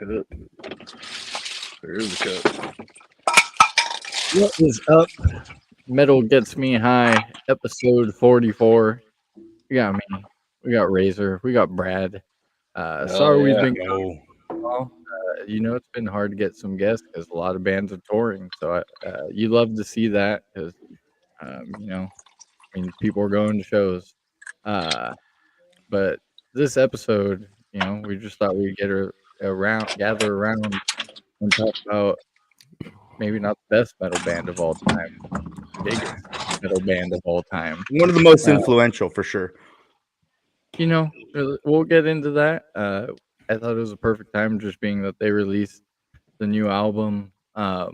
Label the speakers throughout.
Speaker 1: cup. There's the cup.
Speaker 2: What is up? Metal Gets Me High, episode 44. We got me. We got Razor. We got Brad.
Speaker 1: Hell
Speaker 2: Sorry we've
Speaker 1: yeah.
Speaker 2: been
Speaker 3: No.
Speaker 2: gone. It's been hard to get some guests because a lot of bands are touring. So you love to see that because, means people are going to shows. Uh, but this episode, we just thought we'd gather around and talk about maybe not the best metal band of all time, biggest metal band of all time.
Speaker 3: One of the most
Speaker 2: Uh,
Speaker 3: influential for sure.
Speaker 2: we'll get into that. I thought it was a perfect time, just being that they released the new album. We'll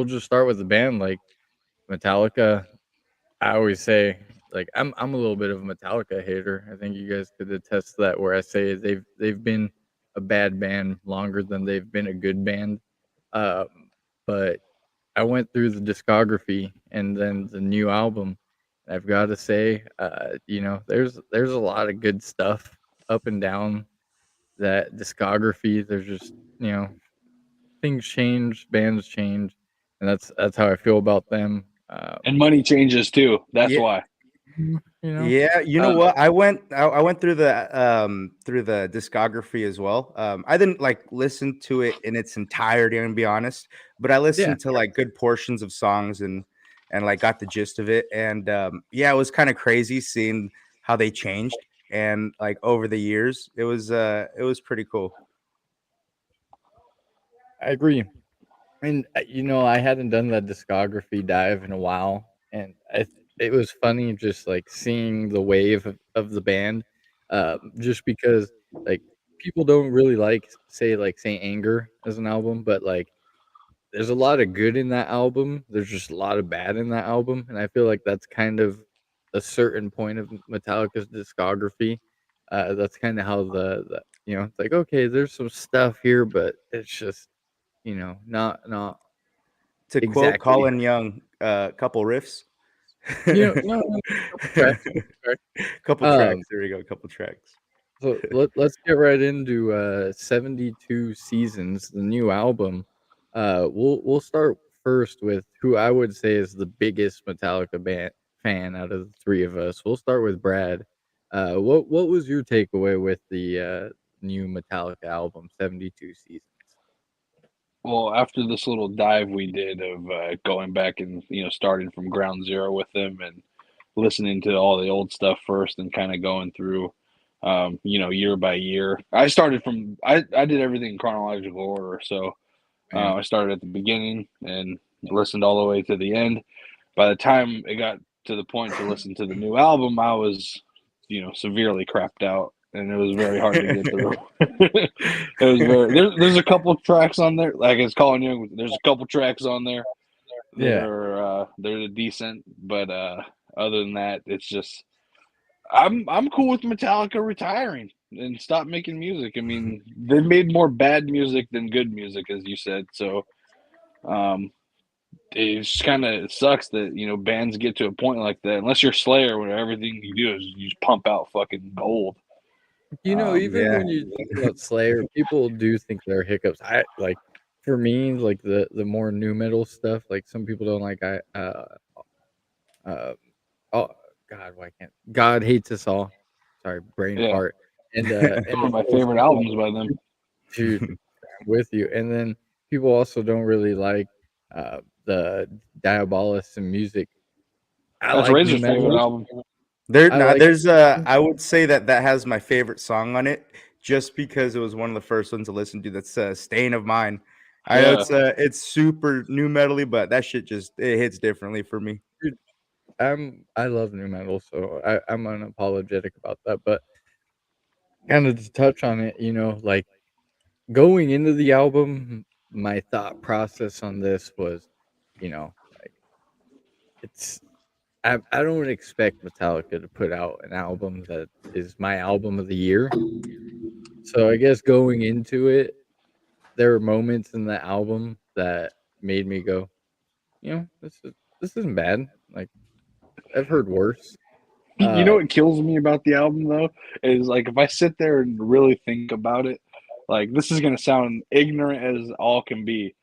Speaker 2: just start with the band, like Metallica. I always say, like, I'm a little bit of a Metallica hater. I think you guys could attest to that. Where I say they've been a bad band longer than they've been a good band. Um, but I went through the discography and then the new album. I've got to say, there's a lot of good stuff up and down that discography. There's just things change, bands change, and that's how I feel about them.
Speaker 1: And money changes too. That's
Speaker 3: Yeah,
Speaker 1: why.
Speaker 2: You know,
Speaker 3: yeah. You know
Speaker 2: uh,
Speaker 3: what? I went through the discography as well. I didn't like listen to it in its entirety, I'm gonna be honest, but I
Speaker 2: yeah,
Speaker 3: listened to like good portions of songs and like got the gist of it. And yeah, it was kind of crazy seeing how they changed and like over the years. It was pretty cool.
Speaker 2: I agree. And I hadn't done that discography dive in a while, and it was funny just like seeing the wave of the band, just because like people don't really like say like Saint Anger as an album, but like there's a lot of good in that album. There's just a lot of bad in that album, and I feel like that's kind of a certain point of Metallica's discography. That's kind of how it's like, okay, there's some stuff here, but it's just not
Speaker 3: To quote
Speaker 2: exactly.
Speaker 3: Colin Young, couple riffs.
Speaker 2: No, no, couple tracks, couple tracks.
Speaker 3: Couple
Speaker 2: Um,
Speaker 3: tracks. There we go. Couple tracks.
Speaker 2: so let's get right into 72 Seasons, the new album. We'll start first with who I would say is the biggest Metallica band fan out of the three of us. We'll start with Brad. What was your takeaway with the new Metallica album, 72 Seasons?
Speaker 1: Well, after this little dive we did of going back and starting from ground zero with them and listening to all the old stuff first and kind of going through, year by year. I started from I did everything in chronological order, so
Speaker 2: Yeah.
Speaker 1: I started at the beginning and listened all the way to the end. By the time it got to the point to listen to the new album, I was, severely crapped out, and it was very hard to get through. It was there's a couple of tracks on there, like it's calling you. There's a couple tracks on there that
Speaker 2: Yeah.
Speaker 1: are they're decent, but other than that, it's just I'm cool with Metallica retiring and stop making music. I mean, they've made more bad music than good music, as you said. So um, it's kind of sucks that bands get to a point like that. Unless you're Slayer, where everything you do is you just pump out fucking gold.
Speaker 2: Even
Speaker 3: Yeah.
Speaker 2: when you talk about Slayer, people do think there are hiccups. I like, for me, like the more new metal stuff. Like some people don't like. Uh, oh God, why can't God hates us all? Sorry, brain
Speaker 1: Yeah,
Speaker 2: fart. And
Speaker 1: one of my
Speaker 2: also
Speaker 1: favorite albums by them.
Speaker 2: dude, I'm with you. And then people also don't really like the Diabolus and music. I
Speaker 1: That's
Speaker 2: like new
Speaker 1: Razor's favorite
Speaker 2: metal.
Speaker 1: album.
Speaker 3: There,
Speaker 2: I
Speaker 3: now
Speaker 2: like.
Speaker 3: there's I would say that has my favorite song on it, just because it was one of the first ones to listen to. That's "Stain of Mine." I know
Speaker 1: Yeah,
Speaker 3: it's super new metally, but that shit just it hits differently for me.
Speaker 2: Dude, I love new metal, so I'm unapologetic about that. But kind of to touch on it, like going into the album, my thought process on this was, like it's I don't expect Metallica to put out an album that is my album of the year. So I guess going into it, there were moments in the album that made me go, this isn't bad. Like I've heard worse.
Speaker 1: you know
Speaker 2: Uh,
Speaker 1: what kills me about the album though is like if I sit there and really think about it, Like this is gonna sound ignorant as all can be,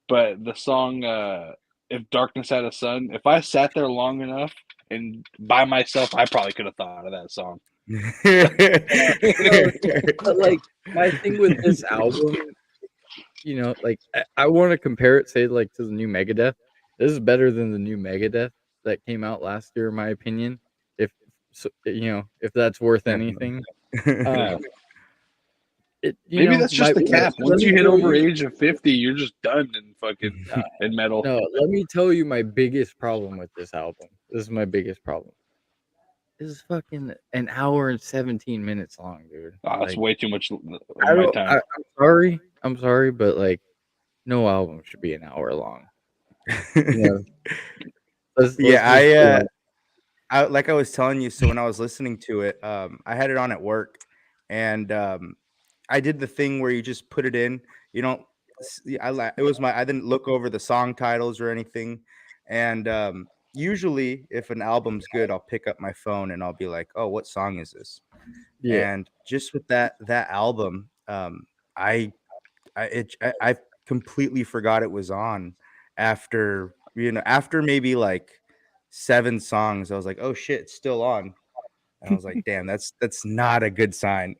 Speaker 1: but the song "If Darkness Had a Sun," if I sat there long enough and by myself, I probably could have thought of that song.
Speaker 2: No, but like my thing with this album, like I want to compare it, say, like to the new Megadeth. This is better than the new Megadeth that came out last year, in my opinion. If if that's worth anything. Um,
Speaker 1: Maybe that's just the cap.
Speaker 2: let
Speaker 1: Once
Speaker 2: me
Speaker 1: you hit
Speaker 2: tell
Speaker 1: over
Speaker 2: you,
Speaker 1: age of 50, you're just done in fucking in metal.
Speaker 2: no, let me tell you my biggest problem with this album. This is my biggest problem. This is fucking an hour and 17 minutes long, dude.
Speaker 1: That's
Speaker 2: Like,
Speaker 1: way too much of
Speaker 2: I
Speaker 1: my
Speaker 2: don't.
Speaker 1: time.
Speaker 2: I'm sorry, but like, no album should be an hour long. You know, let's
Speaker 3: Yeah,
Speaker 2: just be
Speaker 3: like I was telling you, so when I was listening to it, I had it on at work, and I did the thing where you just put it in. You don't. It was I didn't look over the song titles or anything, and usually if an album's good, I'll pick up my phone and I'll be like, oh, what song is this?
Speaker 2: yeah.
Speaker 3: And just with that album, I I completely forgot it was on after after maybe like 7 songs. I was like, oh shit, it's still on. And I was like, damn, that's not a good sign.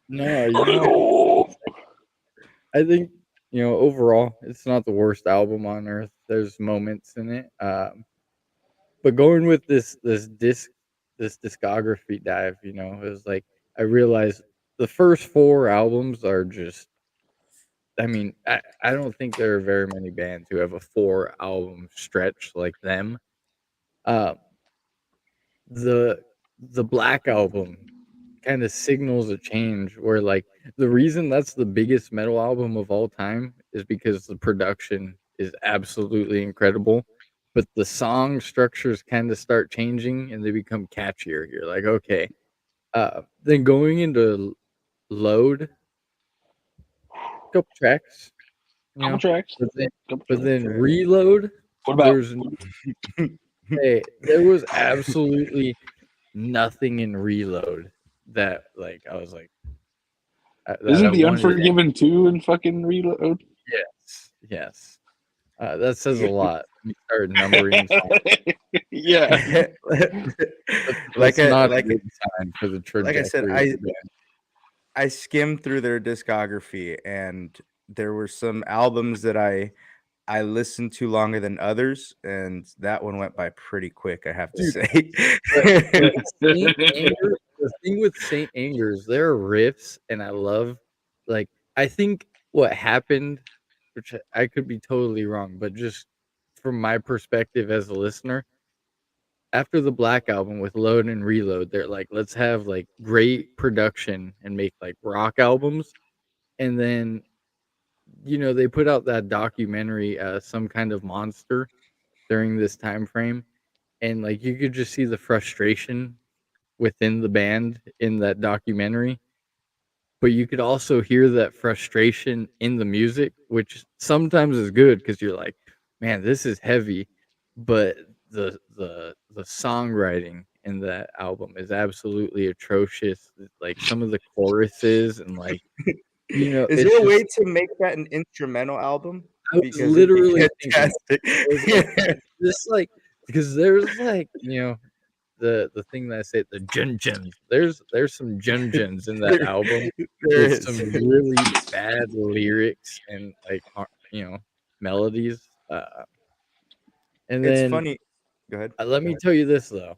Speaker 2: No, I think overall, it's not the worst album on earth. There's moments in it, but going with this discography dive, it was like I realized the first 4 albums are just. I mean, I don't think there are very many bands who have a 4 album stretch like them. Uh, the the Black Album kind of signals a change where, like, the reason that's the biggest metal album of all time is because the production is absolutely incredible, but the song structures kind of start changing and they become catchier. You're like, okay. Then going into Load, couple tracks, you
Speaker 1: Couple
Speaker 2: know,
Speaker 1: tracks.
Speaker 2: but then,
Speaker 1: Couple
Speaker 2: but
Speaker 1: tracks.
Speaker 2: then Reload,
Speaker 1: What about?
Speaker 2: there's hey, there was absolutely nothing in Reload that, like, I was like, that I
Speaker 1: Isn't the
Speaker 2: wanted.
Speaker 1: Unforgiven 2 in fucking Reload?
Speaker 2: Yes, yes. That says a lot. We start numbering songs.
Speaker 1: Yeah.
Speaker 3: like
Speaker 2: That's not a
Speaker 3: like
Speaker 2: good sign for the
Speaker 3: like I said,
Speaker 2: trajectory of the band.
Speaker 3: I skimmed through their discography, and there were some albums that I listened to longer than others, and that one went by pretty quick, I have to
Speaker 2: Dude,
Speaker 3: say.
Speaker 2: The thing with Saint Anger's, there are riffs, and I love, like, I think what happened, which I could be totally wrong, but just from my perspective as a listener, after the Black Album with Load and Reload, they're like, let's have like great production and make like rock albums. And then, they put out that documentary, Some Kind of Monster, during this time frame. And like you could just see the frustration within the band in that documentary. But you could also hear that frustration in the music, which sometimes is good because you're like, man, this is heavy. But the songwriting in that album is absolutely atrocious. Like some of the choruses and like
Speaker 3: Is
Speaker 2: it's
Speaker 3: there a way
Speaker 2: just
Speaker 3: to make that an instrumental album?
Speaker 2: I was
Speaker 3: Because it'd be
Speaker 2: literally thinking
Speaker 3: fantastic.
Speaker 2: I was like this like because there's like the thing that I say the jun-juns. There's some jun-juns in that
Speaker 3: There
Speaker 2: album
Speaker 3: there
Speaker 2: with some
Speaker 3: is.
Speaker 2: really bad lyrics and like melodies. And
Speaker 3: It's
Speaker 2: then
Speaker 3: funny. Go ahead.
Speaker 2: let me tell you this though,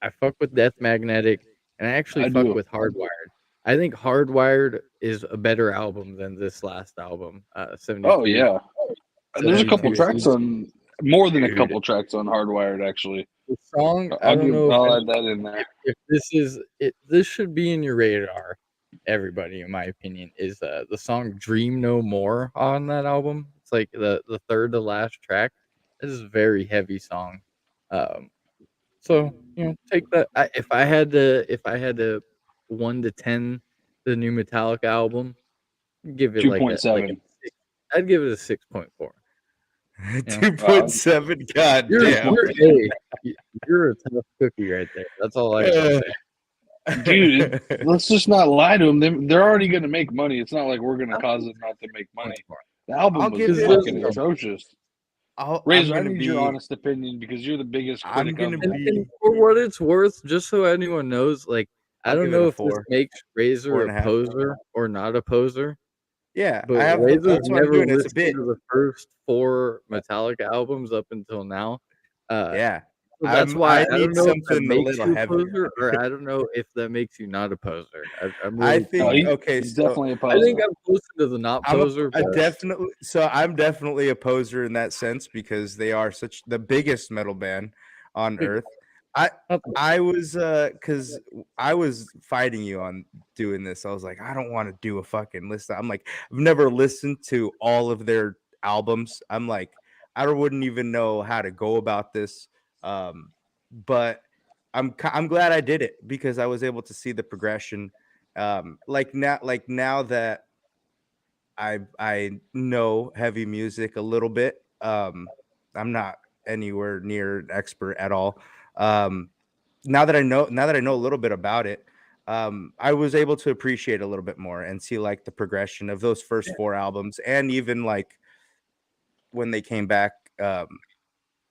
Speaker 2: I fuck with Death Magnetic, and I actually
Speaker 1: I
Speaker 2: fuck
Speaker 1: do.
Speaker 2: with Hardwired. I think Hardwired is a better album than this last album,
Speaker 1: Oh
Speaker 2: 72.
Speaker 1: yeah. There's a couple
Speaker 2: 72
Speaker 1: tracks
Speaker 2: Seeds.
Speaker 1: on more than a
Speaker 2: Dude,
Speaker 1: couple tracks on Hardwired actually.
Speaker 2: the song, I don't know if
Speaker 1: I'll add that in there.
Speaker 2: if this is it. This should be in your radar, everybody. In my opinion, is the song "Dream No More" on that album. It's like the third to last track. This is a very heavy song. Um, so take that. If I had to 1 to 10, the new Metallica album, give it like a
Speaker 1: 2.7.
Speaker 2: 6. I'd give it a 6.4. You know,
Speaker 3: 2.7. God
Speaker 2: you're
Speaker 3: damn.
Speaker 2: you're a you're a tough cookie right there. That's all I gotta say.
Speaker 1: dude. Let's just not lie to them. They're already going to make money. It's not like we're going to cause them not to make money. The album
Speaker 3: I'll
Speaker 1: was
Speaker 3: give it.
Speaker 1: fucking atrocious.
Speaker 3: I'm
Speaker 1: Razor, I
Speaker 3: gonna
Speaker 1: need your
Speaker 3: be.
Speaker 1: honest opinion because you're the biggest
Speaker 3: I'm
Speaker 1: critic of
Speaker 3: gonna
Speaker 1: them.
Speaker 2: And
Speaker 3: be.
Speaker 2: for what it's worth, just so anyone knows, like I
Speaker 3: I'll
Speaker 2: don't
Speaker 3: give it
Speaker 2: know
Speaker 3: a
Speaker 2: if this
Speaker 3: 4,
Speaker 2: makes Razor a
Speaker 3: 4.5.
Speaker 2: poser or not a poser,
Speaker 3: Yeah,
Speaker 2: but
Speaker 3: I have the.
Speaker 2: Razor's
Speaker 3: That's what I'm
Speaker 2: never
Speaker 3: doing. It's a
Speaker 2: listened
Speaker 3: bit.
Speaker 2: to the first 4 Metallica albums up until now.
Speaker 3: Yeah,
Speaker 2: So that's why
Speaker 3: I
Speaker 2: I don't
Speaker 3: need
Speaker 2: know if that
Speaker 3: something a
Speaker 2: makes
Speaker 3: little
Speaker 2: you a
Speaker 3: heavier.
Speaker 2: poser, or I don't know if that makes you not a poser. I'm
Speaker 3: I
Speaker 2: really
Speaker 1: No,
Speaker 3: think
Speaker 2: torn.
Speaker 3: okay,
Speaker 1: he's
Speaker 3: so
Speaker 1: definitely a
Speaker 2: I think
Speaker 1: poser.
Speaker 2: I'm closer to the not poser,
Speaker 3: I'm
Speaker 2: but
Speaker 3: definitely a poser in that sense because they are such the biggest metal band on earth. I I was because I was fighting you on doing this. I was like, I don't want to do a fucking list. I'm like, I've never listened to all of their albums. I'm like, I wouldn't even know how to go about this. But I'm glad I did it because I was able to see the progression. Like now that I know heavy music a little bit. I'm not anywhere near an expert at all. Um, now that I know a little bit about it, I was able to appreciate a little bit more and see like the progression of those first 4 albums, and even like when they came back,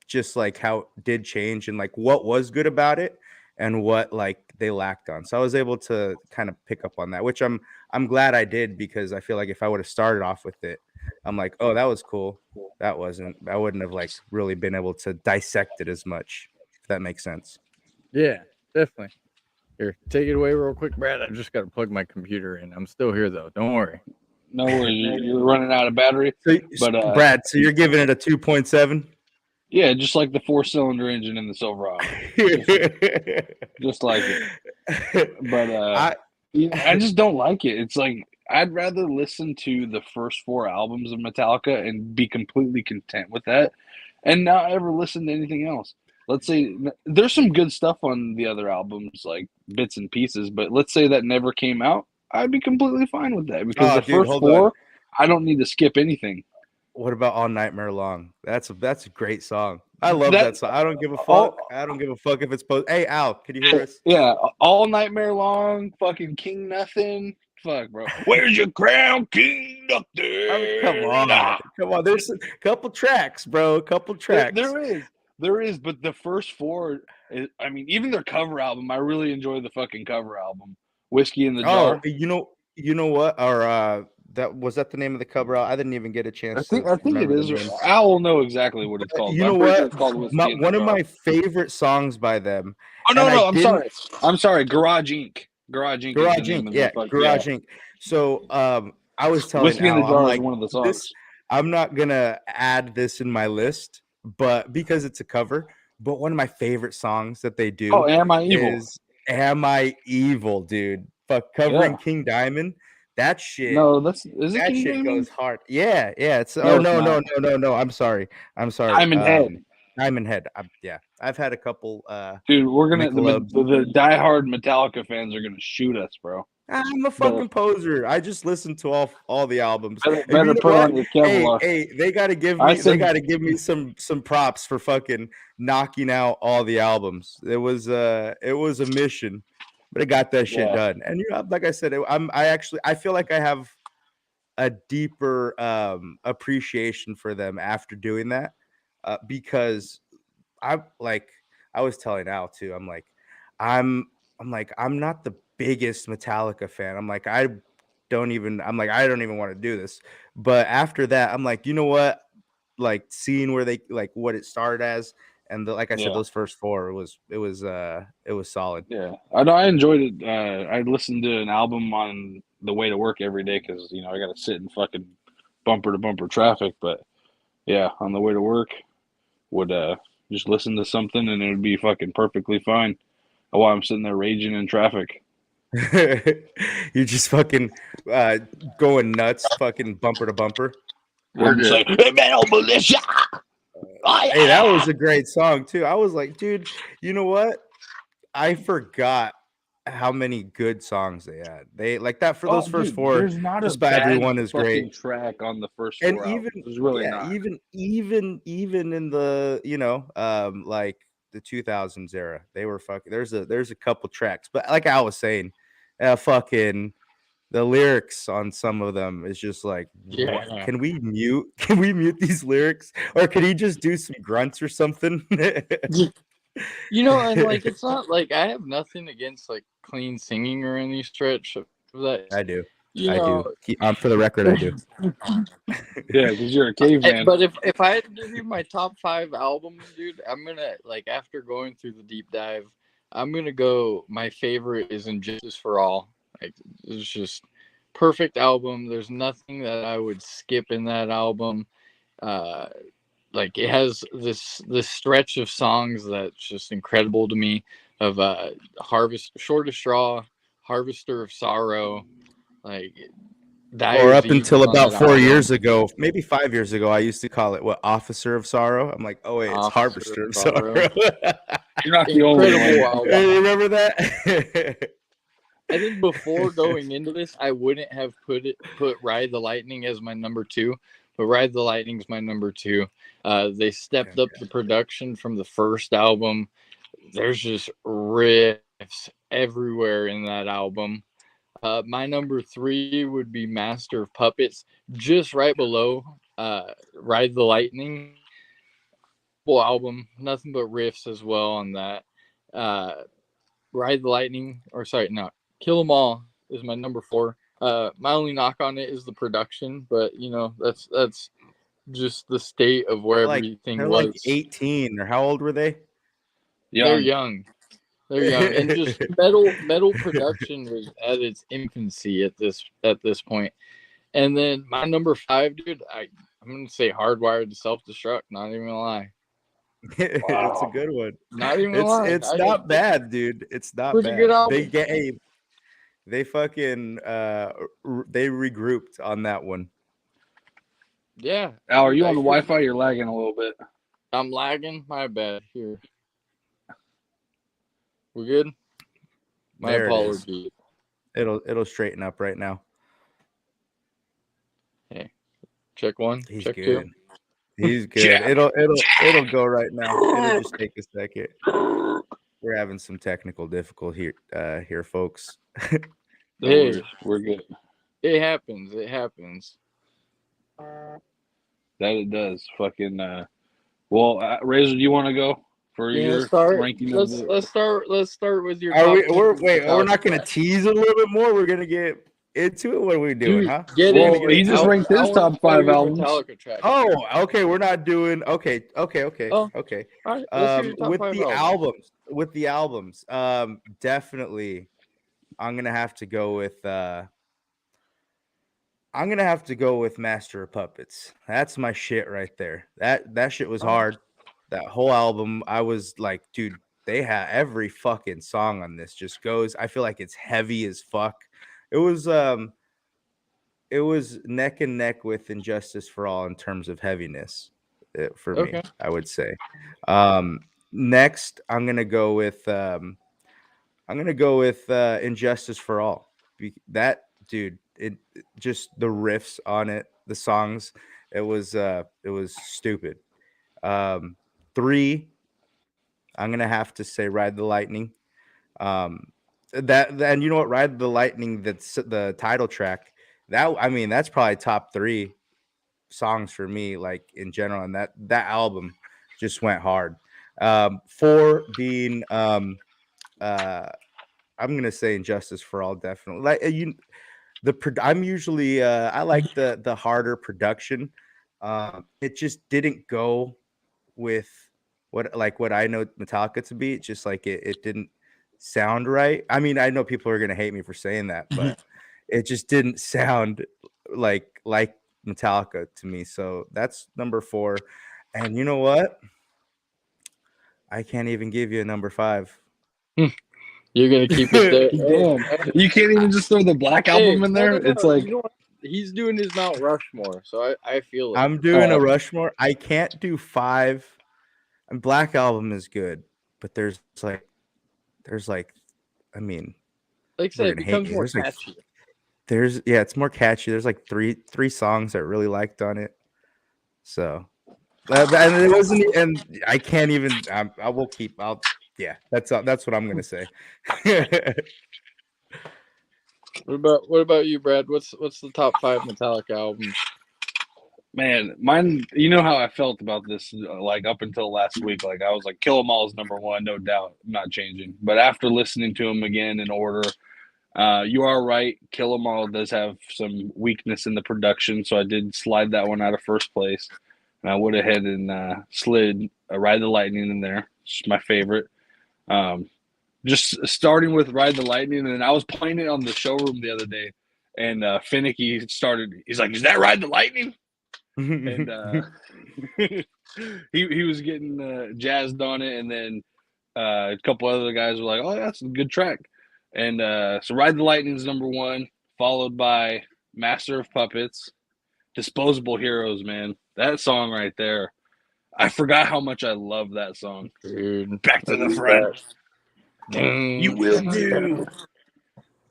Speaker 3: just like how it did change and like what was good about it and what like they lacked on. So I was able to kind of pick up on that, which I'm glad I did because I feel like if I would have started off with it, I'm like, oh, that was cool. That wasn't. I wouldn't have like really been able to dissect it as much, if that makes sense.
Speaker 2: yeah, definitely. Here, take it away real quick, Brad. I just got to plug my computer in. I'm still here though. Don't worry.
Speaker 1: No worries. You're running out of battery.
Speaker 3: So,
Speaker 1: But
Speaker 3: Brad, so you're giving it a 2.7?
Speaker 1: yeah, just like the 4-cylinder engine in the Silverado. Just like it. But I just don't like it. It's like I'd rather listen to the first 4 albums of Metallica and be completely content with that and not ever listen to anything else. Let's say there's some good stuff on the other albums, like bits and pieces, but let's say that never came out. I'd be completely fine with that because
Speaker 3: Oh,
Speaker 1: the
Speaker 3: dude,
Speaker 1: first
Speaker 3: hold on.
Speaker 1: 4, I don't need to skip anything.
Speaker 3: What about All Nightmare Long? That's a great song. I love
Speaker 1: That
Speaker 3: that song. I don't give a
Speaker 1: all
Speaker 3: fuck. I don't give a fuck if it's post. Hey, Al, can you hear us?
Speaker 1: yeah, all nightmare long, fucking King Nothing. Fuck, bro. Where's your crown, King
Speaker 3: Oh, come
Speaker 1: Nothing?
Speaker 3: on, come on. There's a couple tracks, bro. A couple tracks.
Speaker 1: There is, but the first 4, I mean, even their cover album, I really enjoy the fucking cover album, Whiskey in the
Speaker 3: Oh,
Speaker 1: Jar.
Speaker 3: you know what? Or that the name of the cover? I didn't even get a chance to
Speaker 1: I think it
Speaker 3: remember the
Speaker 1: is.
Speaker 3: name.
Speaker 1: Al will know exactly what it's called,
Speaker 3: You
Speaker 1: but
Speaker 3: know
Speaker 1: I'm pretty sure
Speaker 3: what?
Speaker 1: it's called Whiskey in the
Speaker 3: One of
Speaker 1: Jar.
Speaker 3: my favorite songs by them,
Speaker 1: Oh
Speaker 3: and I
Speaker 1: no, I'm
Speaker 3: didn't.
Speaker 1: sorry. I'm sorry. Garage Inc. Garage Inc. is the
Speaker 3: Garage
Speaker 1: name
Speaker 3: Inc.
Speaker 1: of the
Speaker 3: Yeah,
Speaker 1: fuck. Yeah,
Speaker 3: Garage Inc. So I was telling
Speaker 1: Whiskey in the
Speaker 3: Al, I'm
Speaker 1: Jar is
Speaker 3: like,
Speaker 1: one of the
Speaker 3: this.
Speaker 1: songs.
Speaker 3: I'm not gonna add this in my list, but because it's a cover. But one of my favorite songs that they
Speaker 1: Oh,
Speaker 3: do
Speaker 1: Am I Evil?
Speaker 3: is "Am I Evil," dude. Fuck,
Speaker 1: Yeah.
Speaker 3: covering King Diamond. That shit.
Speaker 1: No, is it
Speaker 3: That
Speaker 1: King
Speaker 3: shit
Speaker 1: Diamond?
Speaker 3: goes hard. Yeah, yeah. It's
Speaker 1: No,
Speaker 3: or
Speaker 1: it's not.
Speaker 3: no. I'm sorry. I'm sorry.
Speaker 1: Diamond Head.
Speaker 3: Diamond Head. Yeah, I've had a couple
Speaker 1: Dude, we're gonna
Speaker 3: Michelob's.
Speaker 1: the diehard Metallica fans are gonna shoot us, bro.
Speaker 3: I'm a
Speaker 1: Better
Speaker 3: fucking poser. I just listen to all the albums. And you
Speaker 1: better
Speaker 3: know
Speaker 1: put
Speaker 3: what?
Speaker 1: on your
Speaker 3: Hey,
Speaker 1: Kevlar.
Speaker 3: they gotta give
Speaker 1: I
Speaker 3: me
Speaker 1: said,
Speaker 3: some props for fucking knocking out all the albums. It was a mission, but I got that shit
Speaker 1: yeah,
Speaker 3: done. And you know, like I said, I feel like I have a deeper appreciation for them after doing that. Because I like I was telling Al too. I'm I'm not the biggest Metallica fan. I don't even want to do this. But after that, I'm like, you know what? Like seeing where they like what it started as, and like I said,
Speaker 1: yeah,
Speaker 3: those first 4, it was solid.
Speaker 1: yeah. I know I enjoyed it. I listened to an album on the way to work every day because I got to sit in fucking bumper to bumper traffic. But yeah, on the way to work, would just listen to something and it would be fucking perfectly fine while I'm sitting there raging in traffic.
Speaker 3: You're just fucking going nuts, fucking bumper to bumper.
Speaker 1: I'm just like, hey, metal militia. Oh,
Speaker 3: Hey, that
Speaker 1: yeah.
Speaker 3: was a great song too. I was like, dude, you know what? I forgot how many good songs they had. They like that for those
Speaker 1: Oh,
Speaker 3: first
Speaker 1: dude,
Speaker 3: 4.
Speaker 1: there's not a
Speaker 3: Just about
Speaker 1: bad
Speaker 3: everyone is
Speaker 1: fucking
Speaker 3: great.
Speaker 1: track on the first
Speaker 3: And
Speaker 1: 4 albums.
Speaker 3: even
Speaker 1: There's really
Speaker 3: yeah,
Speaker 1: not.
Speaker 3: even in the like the 2000s era. They were fucking. There's a couple tracks, but like I was saying, fucking the lyrics on some of them is just like, what?
Speaker 2: Yeah.
Speaker 3: Can we mute? Can we mute these lyrics, or can he just do some grunts or something?
Speaker 2: You know, and like it's not like I have nothing against like clean singing or any stretch of that.
Speaker 3: I do.
Speaker 2: You
Speaker 3: I
Speaker 2: know,
Speaker 3: do. For the record, I do.
Speaker 1: Yeah, because you're a caveman.
Speaker 2: but if I had to give you my top 5 albums, dude, I'm gonna like after going through the deep dive, I'm gonna go. My favorite is Injustice for All. Like it's just perfect album. There's nothing that I would skip in that album. Uh, like it has this stretch of songs that's just incredible to me. Of Harvest, Short of Straw, Harvester of Sorrow, like
Speaker 3: Or
Speaker 2: Dyer's
Speaker 3: up
Speaker 2: Eve
Speaker 3: until
Speaker 2: is on
Speaker 3: about
Speaker 2: that
Speaker 3: 4 years
Speaker 2: album.
Speaker 3: ago, maybe 5 years ago, I used to call it what, Officer of Sorrow. I'm like, oh wait, it's
Speaker 2: Officer
Speaker 3: Harvester
Speaker 2: of
Speaker 3: of
Speaker 2: Sorrow.
Speaker 3: Sorrow.
Speaker 1: You're not the only one.
Speaker 2: Incredible album.
Speaker 3: Hey, remember that?
Speaker 2: I think before going into this, I wouldn't have put Ride the Lightning as my number 2, but Ride the Lightning is my number 2. They stepped up the production from the first album. There's just riffs everywhere in that album. My number 3 would be Master of Puppets, just right below Ride the Lightning. Full album, nothing but riffs as well on that. Ride the Lightning, or sorry, no, Kill 'Em All is my number 4. My only knock on it is the production, but you know that's just the state of where
Speaker 3: they're like
Speaker 2: everything
Speaker 3: they're like
Speaker 2: was.
Speaker 3: 18, or how old were they?
Speaker 2: They're
Speaker 1: Young.
Speaker 2: young. They're young, and just metal production was at its infancy at this point. And then my number 5, dude, I'm gonna say Hardwired to Self Destruct. Not even gonna lie.
Speaker 3: It's a
Speaker 1: Wow.
Speaker 3: good one.
Speaker 2: Not even gonna lie.
Speaker 3: It's not bad, dude. It's not
Speaker 2: Pretty good
Speaker 3: bad.
Speaker 2: album.
Speaker 3: They fucking they regrouped on that one.
Speaker 2: Yeah.
Speaker 1: Al, are
Speaker 2: Dude,
Speaker 1: you on the Wi-Fi? You're lagging a little bit.
Speaker 2: I'm lagging. My bad. Here. We good? My
Speaker 3: There it is.
Speaker 2: apologies.
Speaker 3: It'll straighten up right now.
Speaker 2: Hey, check 1,
Speaker 3: He's
Speaker 2: check
Speaker 3: good.
Speaker 2: 2.
Speaker 3: He's good.
Speaker 1: Yeah.
Speaker 3: It'll go right now. It'll just take a second. We're having some technical difficulty here, folks.
Speaker 1: No
Speaker 2: Hey,
Speaker 1: worries. We're good.
Speaker 2: it happens. It happens.
Speaker 1: That it does. Fucking. Well, Razor, do you want to go for
Speaker 2: You gonna
Speaker 1: your
Speaker 2: start?
Speaker 1: ranking of the?
Speaker 2: Let's start with your
Speaker 3: Are
Speaker 2: top
Speaker 3: we?
Speaker 2: 10
Speaker 3: We're not gonna
Speaker 2: Metallica.
Speaker 3: tease a little bit more. We're gonna get into it. What are we doing,
Speaker 2: Dude,
Speaker 3: huh?
Speaker 2: get
Speaker 3: We're gonna
Speaker 2: into
Speaker 1: Well,
Speaker 3: get
Speaker 1: he
Speaker 2: it.
Speaker 3: into
Speaker 1: just
Speaker 3: it.
Speaker 1: ranked
Speaker 2: I
Speaker 1: his
Speaker 2: want
Speaker 1: top
Speaker 2: to know
Speaker 1: 5
Speaker 2: your
Speaker 1: albums.
Speaker 2: Metallica track.
Speaker 3: Oh, okay. We're not doing. Okay.
Speaker 2: Oh,
Speaker 3: Okay.
Speaker 2: all right. Let's hear your top 5 albums.
Speaker 3: With the albums, definitely, I'm gonna have to go with. I'm gonna have to go with Master of Puppets. That's my shit right there. That shit was hard. That whole album, I was like, dude, they have every fucking song on this just goes. I feel like it's heavy as fuck. It was neck and neck with Injustice for All in terms of heaviness for me,
Speaker 2: Okay.
Speaker 3: I would say. Next, I'm gonna go with Injustice for All. That dude, it just the riffs on it, the songs, it was stupid. 3, I'm gonna have to say Ride the Lightning. And you know what, Ride the Lightning, that's the title track. That's probably top 3 songs for me, like in general, and that album just went hard. 4 being I'm gonna say Injustice for All, definitely. Like I'm usually I like the harder production. It just didn't go with what I know Metallica to be. It's just like it didn't sound right. I mean, I know people are gonna hate me for saying that, but it just didn't sound like Metallica to me. So that's number 4. And you know what? I can't even give you a number 5.
Speaker 2: You're gonna keep it there.
Speaker 1: Damn, you can't even just throw the Black
Speaker 2: Hey,
Speaker 1: Album in
Speaker 2: no,
Speaker 1: there.
Speaker 2: no,
Speaker 1: It's
Speaker 2: no.
Speaker 1: like,
Speaker 2: You know what? He's doing his Mount Rushmore, so I feel it.
Speaker 3: I'm doing a
Speaker 1: oh,
Speaker 3: Rushmore. I can't do 5. And Black Album is good, but there's like, I mean,
Speaker 2: Like I
Speaker 3: people
Speaker 2: said,
Speaker 3: are
Speaker 2: it
Speaker 3: gonna hate
Speaker 2: becomes
Speaker 3: me.
Speaker 2: more catchy.
Speaker 3: It's more catchy. There's like three songs I really liked on it. So And it wasn't, and I can't even. I will keep. Yeah, that's what I'm gonna say.
Speaker 2: What about you, Brad? What's the top 5 Metallica albums?
Speaker 1: Man, mine. You know how I felt about this, like up until last week. Like I was like, Kill 'Em All is number one, no doubt. I'm not changing. But after listening to them again in order, you are right. Kill 'Em All does have some weakness in the production, so I did slide that one out of first place. And I went ahead and slid Ride the Lightning in there. It's my favorite. Um, just starting with Ride the Lightning, and I was playing it on the showroom the other day, and Finicky started. He's like, "Is that Ride the Lightning?" And he was getting jazzed on it, and then a couple other guys were like, "Oh, that's a good track." And so Ride the Lightning is number one, followed by Master of Puppets, Disposable Heroes. Man, that song right there. I forgot how much I love that song.
Speaker 2: Dude,
Speaker 1: Back to the front. You will do.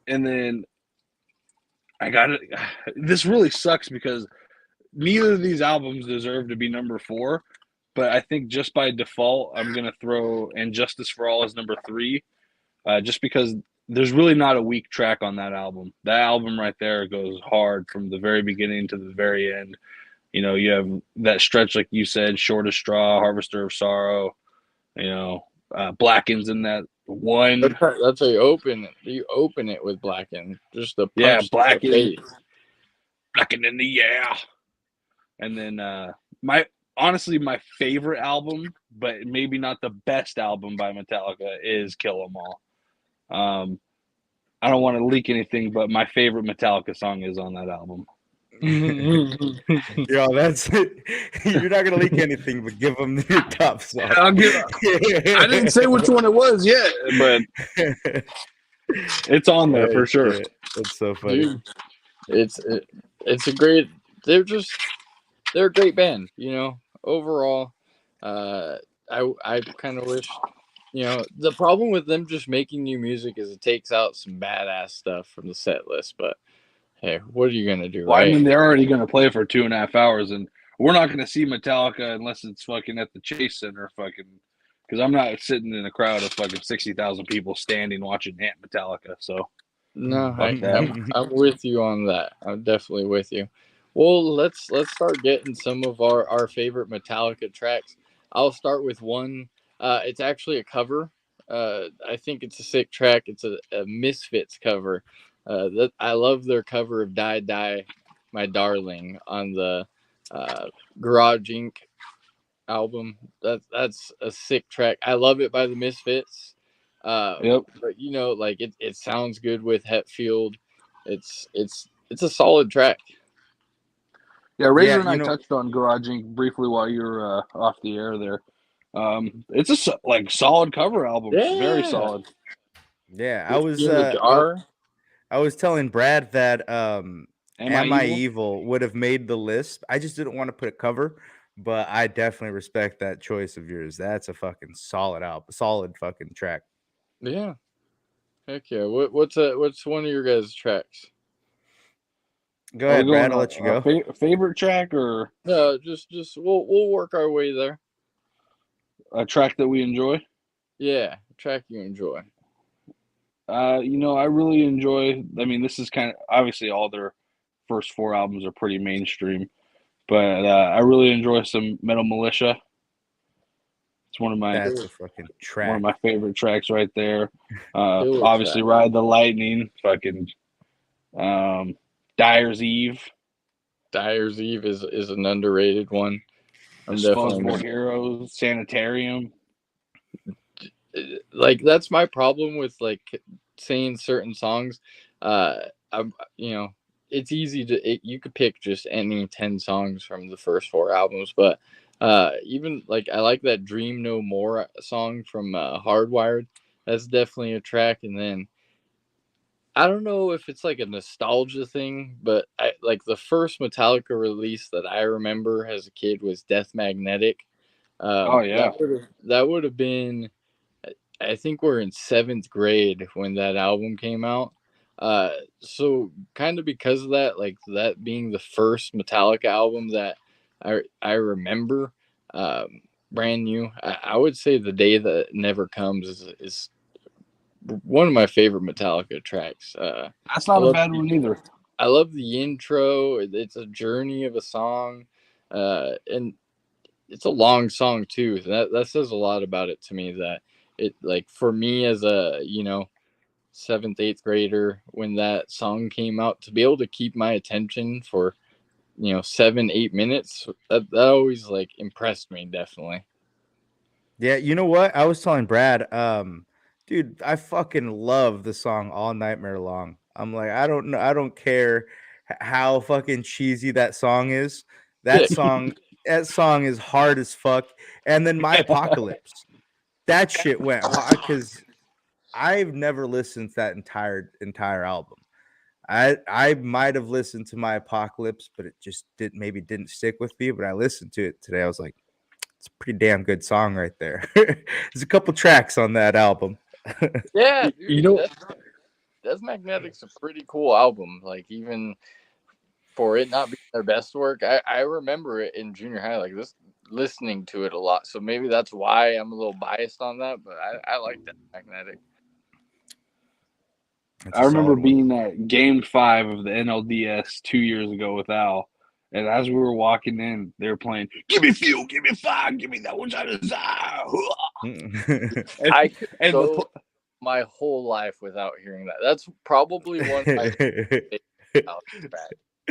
Speaker 1: And then I got it. This really sucks because neither of these albums deserve to be number 4, but I think just by default, I'm gonna throw "And Justice for All" as number 3, just because there's really not a weak track on that album. That album right there goes hard from the very beginning to the very end. You know, you have that stretch, like you said, Shortest Straw, Harvester of Sorrow. You know, Blackens in that one.
Speaker 2: That's how you open it. You open it with Blacken, just the
Speaker 1: Yeah,
Speaker 2: punch to the face.
Speaker 1: Blacken in the air. And then my honestly my favorite album, but maybe not the best album by Metallica, is Kill 'Em All. I don't want to leak anything, but my favorite Metallica song is on that album.
Speaker 3: Yo, that's you're not gonna leak anything, but give them your top song.
Speaker 1: I didn't say which one it was yet, but it's on there for sure.
Speaker 3: That's so funny.
Speaker 2: Dude, it's a great. They're a great band. You know, overall, I kind of wish. You know, the problem with them just making new music is it takes out some badass stuff from the set list. But hey, what are you gonna do,
Speaker 1: Well,
Speaker 2: right?
Speaker 1: I mean, they're already going to play for 2.5 hours, and we're not going to see Metallica unless it's fucking at the Chase Center, fucking. Because I'm not sitting in a crowd of fucking 60,000 people standing watching Ant Metallica. So
Speaker 2: No,
Speaker 1: that.
Speaker 2: I'm with you on that. I'm definitely with you. Well, let's start getting some of our favorite Metallica tracks. I'll start with one. It's actually a cover. I think it's a sick track. It's a Misfits cover. I love their cover of "Die Die, My Darling" on the Garage Inc. album. That's a sick track. I love it by the Misfits.
Speaker 1: Yep.
Speaker 2: But you know, like it sounds good with Hetfield. It's a solid track.
Speaker 1: Yeah, Razor
Speaker 3: Yeah,
Speaker 1: and I touched on Garage Inc. briefly while you were off the air there. It's a like solid cover album.
Speaker 2: Yeah.
Speaker 1: Very solid.
Speaker 3: Yeah, I was telling Brad that Am I Evil would have made the list. I just didn't want to put a cover, but I definitely respect that choice of yours. That's a fucking solid album, solid fucking track.
Speaker 2: Yeah. Heck yeah. What's one of your guys' tracks?
Speaker 3: Go ahead, Brad. I'll let you go.
Speaker 1: Favorite track or
Speaker 2: No, just we'll work our way there.
Speaker 1: a track that we enjoy?
Speaker 2: Yeah, track you enjoy.
Speaker 1: You know, I really enjoy. I mean, this is kind of obviously all their first 4 albums are pretty mainstream, but I really enjoy some Metal Militia. It's one of my
Speaker 3: That's a fucking track.
Speaker 1: One of my favorite tracks right there. Obviously, track. Ride the Lightning. Fucking Dyer's Eve.
Speaker 2: Dyer's Eve is an underrated one.
Speaker 1: Disposable Heroes, Sanitarium.
Speaker 2: Like that's my problem with like saying certain songs. You know, it's easy to you could pick just any 10 songs from the first 4 albums, but even like I like that Dream No More song from Hardwired. That's definitely a track. And then I don't know if it's like a nostalgia thing, but I like the first Metallica release that I remember as a kid was Death Magnetic.
Speaker 1: Oh yeah,
Speaker 2: that would have been. I think we're in 7th grade when that album came out. So kind of because of that, like that being the first Metallica album that I remember, brand new. I would say "The Day That Never Comes" is one of my favorite Metallica tracks.
Speaker 1: That's
Speaker 2: I
Speaker 1: not a
Speaker 2: love
Speaker 1: bad one either.
Speaker 2: I love the intro. It's a journey of a song, and it's a long song too. That says a lot about it to me. That it like for me as a seventh, eighth grader when that song came out to be able to keep my attention for 7, 8 minutes. That always like impressed me definitely.
Speaker 3: Yeah, you know what? I was telling Brad, dude, I fucking love the song All Nightmare Long. I'm like, I don't know, I don't care how fucking cheesy that song is. That
Speaker 2: Sick.
Speaker 3: song, that song is hard as fuck. And then My Apocalypse, that shit went hard because I've never listened to that entire album. I might have listened to My Apocalypse, but it just didn't stick with me. But I listened to it today. I was like, it's a pretty damn good song right there. There's a couple tracks on that album.
Speaker 2: Yeah,
Speaker 1: You
Speaker 2: dude,
Speaker 1: know,
Speaker 2: that's Magnetic's a pretty cool album. Like even for it not being their best work, I remember it in junior high, like this listening to it a lot. So maybe that's why I'm a little biased on that, but I like that Magnetic.
Speaker 3: It's
Speaker 1: I
Speaker 3: a
Speaker 1: remember
Speaker 3: solid one.
Speaker 1: being at Game 5 of the NLDS 2 years ago with Al, and as we were walking in, they were playing "Give Me Fuel, Give Me Fire, Give Me That Which I Desire," and,
Speaker 2: I could
Speaker 1: and the
Speaker 2: go my whole life without hearing that. That's probably one of my favorite tracks.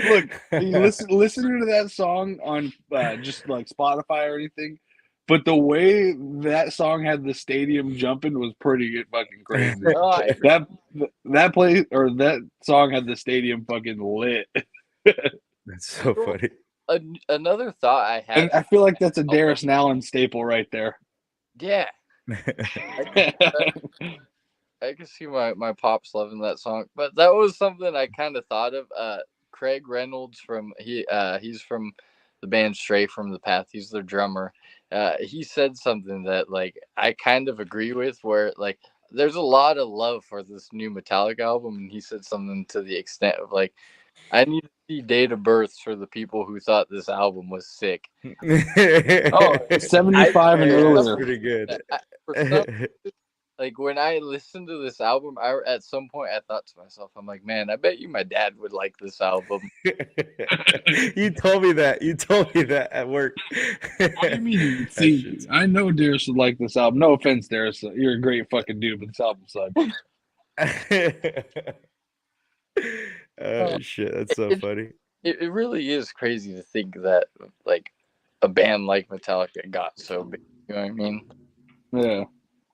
Speaker 1: look, you listening to that song on just like Spotify or anything, but the way that song had the stadium jumping was pretty fucking crazy.
Speaker 2: No, I agree.
Speaker 1: That play or that song had the stadium fucking lit.
Speaker 3: That's so funny.
Speaker 2: Another thought I had.
Speaker 1: And I feel like that's a Darius Allen staple right there.
Speaker 2: Yeah, I can see my pops loving that song, but that was something I kind of thought of. Craig Reynolds he's from the band Stray from the Path. He's their drummer. He said something that like I kind of agree with, where like there's a lot of love for this new Metallica album, and he said something to the extent of like I need to see date of births for the people who thought this album was sick.
Speaker 1: Oh,
Speaker 2: I
Speaker 1: 75 and
Speaker 3: Hey, that's
Speaker 1: earlier.
Speaker 3: pretty good.
Speaker 2: for some like when I listened to this album, I at some point I thought to myself, I'm like, man, I bet you my dad would like this album.
Speaker 3: You told me that. You told me that at work.
Speaker 1: What do you mean you
Speaker 3: That
Speaker 1: think?
Speaker 3: shit's
Speaker 1: I know Darius would like this album. No offense, Darius. You're a great fucking dude, but this album sucks.
Speaker 3: Oh shit, that's so
Speaker 2: It,
Speaker 3: funny.
Speaker 2: it really is crazy to think that like a band like Metallica got so big. You know what I mean?
Speaker 1: Yeah.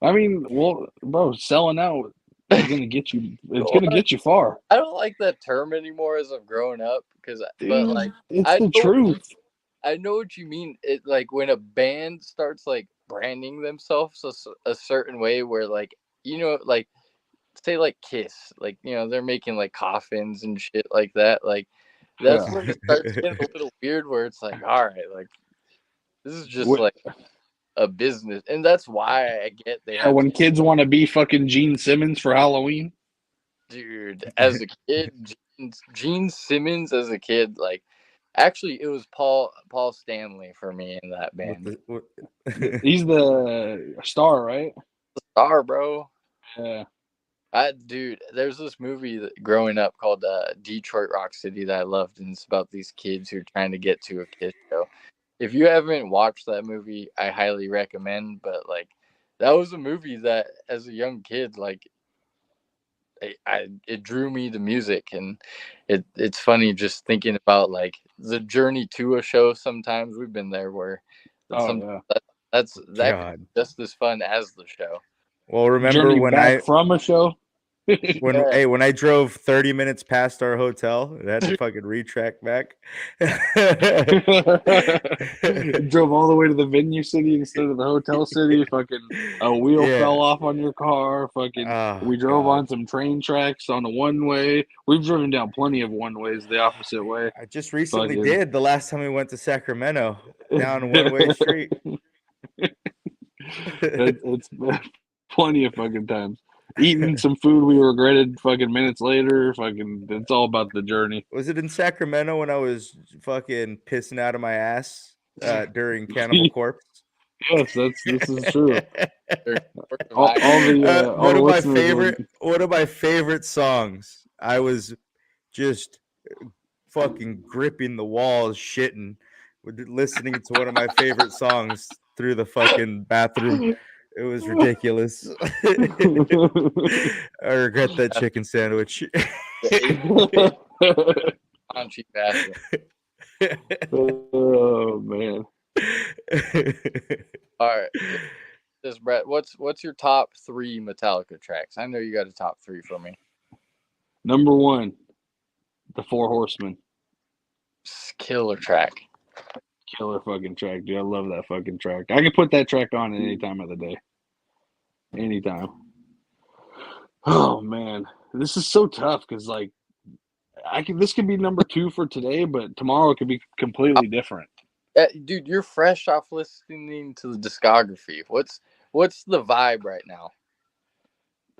Speaker 1: I mean, well, bro, selling out is gonna get you. It's gonna get you far.
Speaker 2: I don't like that term anymore as I've grown up but
Speaker 1: Dude,
Speaker 2: like
Speaker 1: it's
Speaker 2: I
Speaker 1: the
Speaker 2: know
Speaker 1: truth.
Speaker 2: I know what you mean. It like when a band starts like branding themselves a certain way, where like like say like Kiss, like they're making like coffins and shit like that. Like that's
Speaker 1: Yeah.
Speaker 2: when it starts getting a little weird, where it's like, all right, like this is just
Speaker 1: Wh-
Speaker 2: like a business, and that's why I get they have
Speaker 1: When kids want to be fucking Gene Simmons for Halloween.
Speaker 2: dude as a kid, Gene Simmons as a kid, like actually it was Paul Stanley for me in that
Speaker 3: With
Speaker 2: band.
Speaker 1: He's the star, right?
Speaker 2: Star, bro.
Speaker 1: Yeah.
Speaker 2: Dude, there's this movie growing up called Detroit Rock City that I loved, and it's about these kids who are trying to get to a Kiss show. If you haven't watched that movie, I highly recommend. But like, that was a movie that, as a young kid, like, it drew me to music, and it's funny just thinking about like the journey to a show. Sometimes we've been there where
Speaker 1: Oh
Speaker 2: some
Speaker 1: yeah.
Speaker 2: that could
Speaker 3: God.
Speaker 2: be just as fun as the show.
Speaker 3: Well, remember
Speaker 1: Journey back from a show.
Speaker 2: Yeah.
Speaker 3: when I drove 30 minutes past our hotel, I had to fucking retrack back.
Speaker 1: Drove all the way to the venue city instead of the hotel city. Fucking a wheel
Speaker 3: Yeah.
Speaker 1: fell off on your car. Fucking
Speaker 3: Oh,
Speaker 1: we drove
Speaker 3: God.
Speaker 1: on some train tracks on a one way. We've driven down plenty of one ways the opposite way.
Speaker 3: I just recently
Speaker 1: Fucking
Speaker 3: did the last time we went to Sacramento down a one-way street.
Speaker 1: it's plenty of fucking times. Eating some food we regretted fucking minutes later. Fucking it's all about the journey.
Speaker 3: Was it in Sacramento when I was fucking pissing out of my ass? during Cannibal Corpse.
Speaker 1: Yes, this is true.
Speaker 2: All
Speaker 1: All the
Speaker 3: One of my
Speaker 1: listeners would.
Speaker 3: favorite songs. I was just fucking gripping the walls, shitting, listening to one of my favorite songs through the fucking bathroom. It was ridiculous. I regret that chicken sandwich.
Speaker 2: Crunchy bathroom.
Speaker 1: Oh man.
Speaker 2: All right, this Brett. What's your top 3 Metallica tracks? I know you got a top 3 for me.
Speaker 1: Number 1, the Four Horsemen.
Speaker 2: Killer track.
Speaker 1: Killer fucking track, dude. I love that fucking track. I can put that track on at any time of the day. Anytime. Oh man, this is so tough because like this could be number 2 for today, but tomorrow it could be completely different.
Speaker 2: Dude, you're fresh off listening to the discography. What's the vibe right now?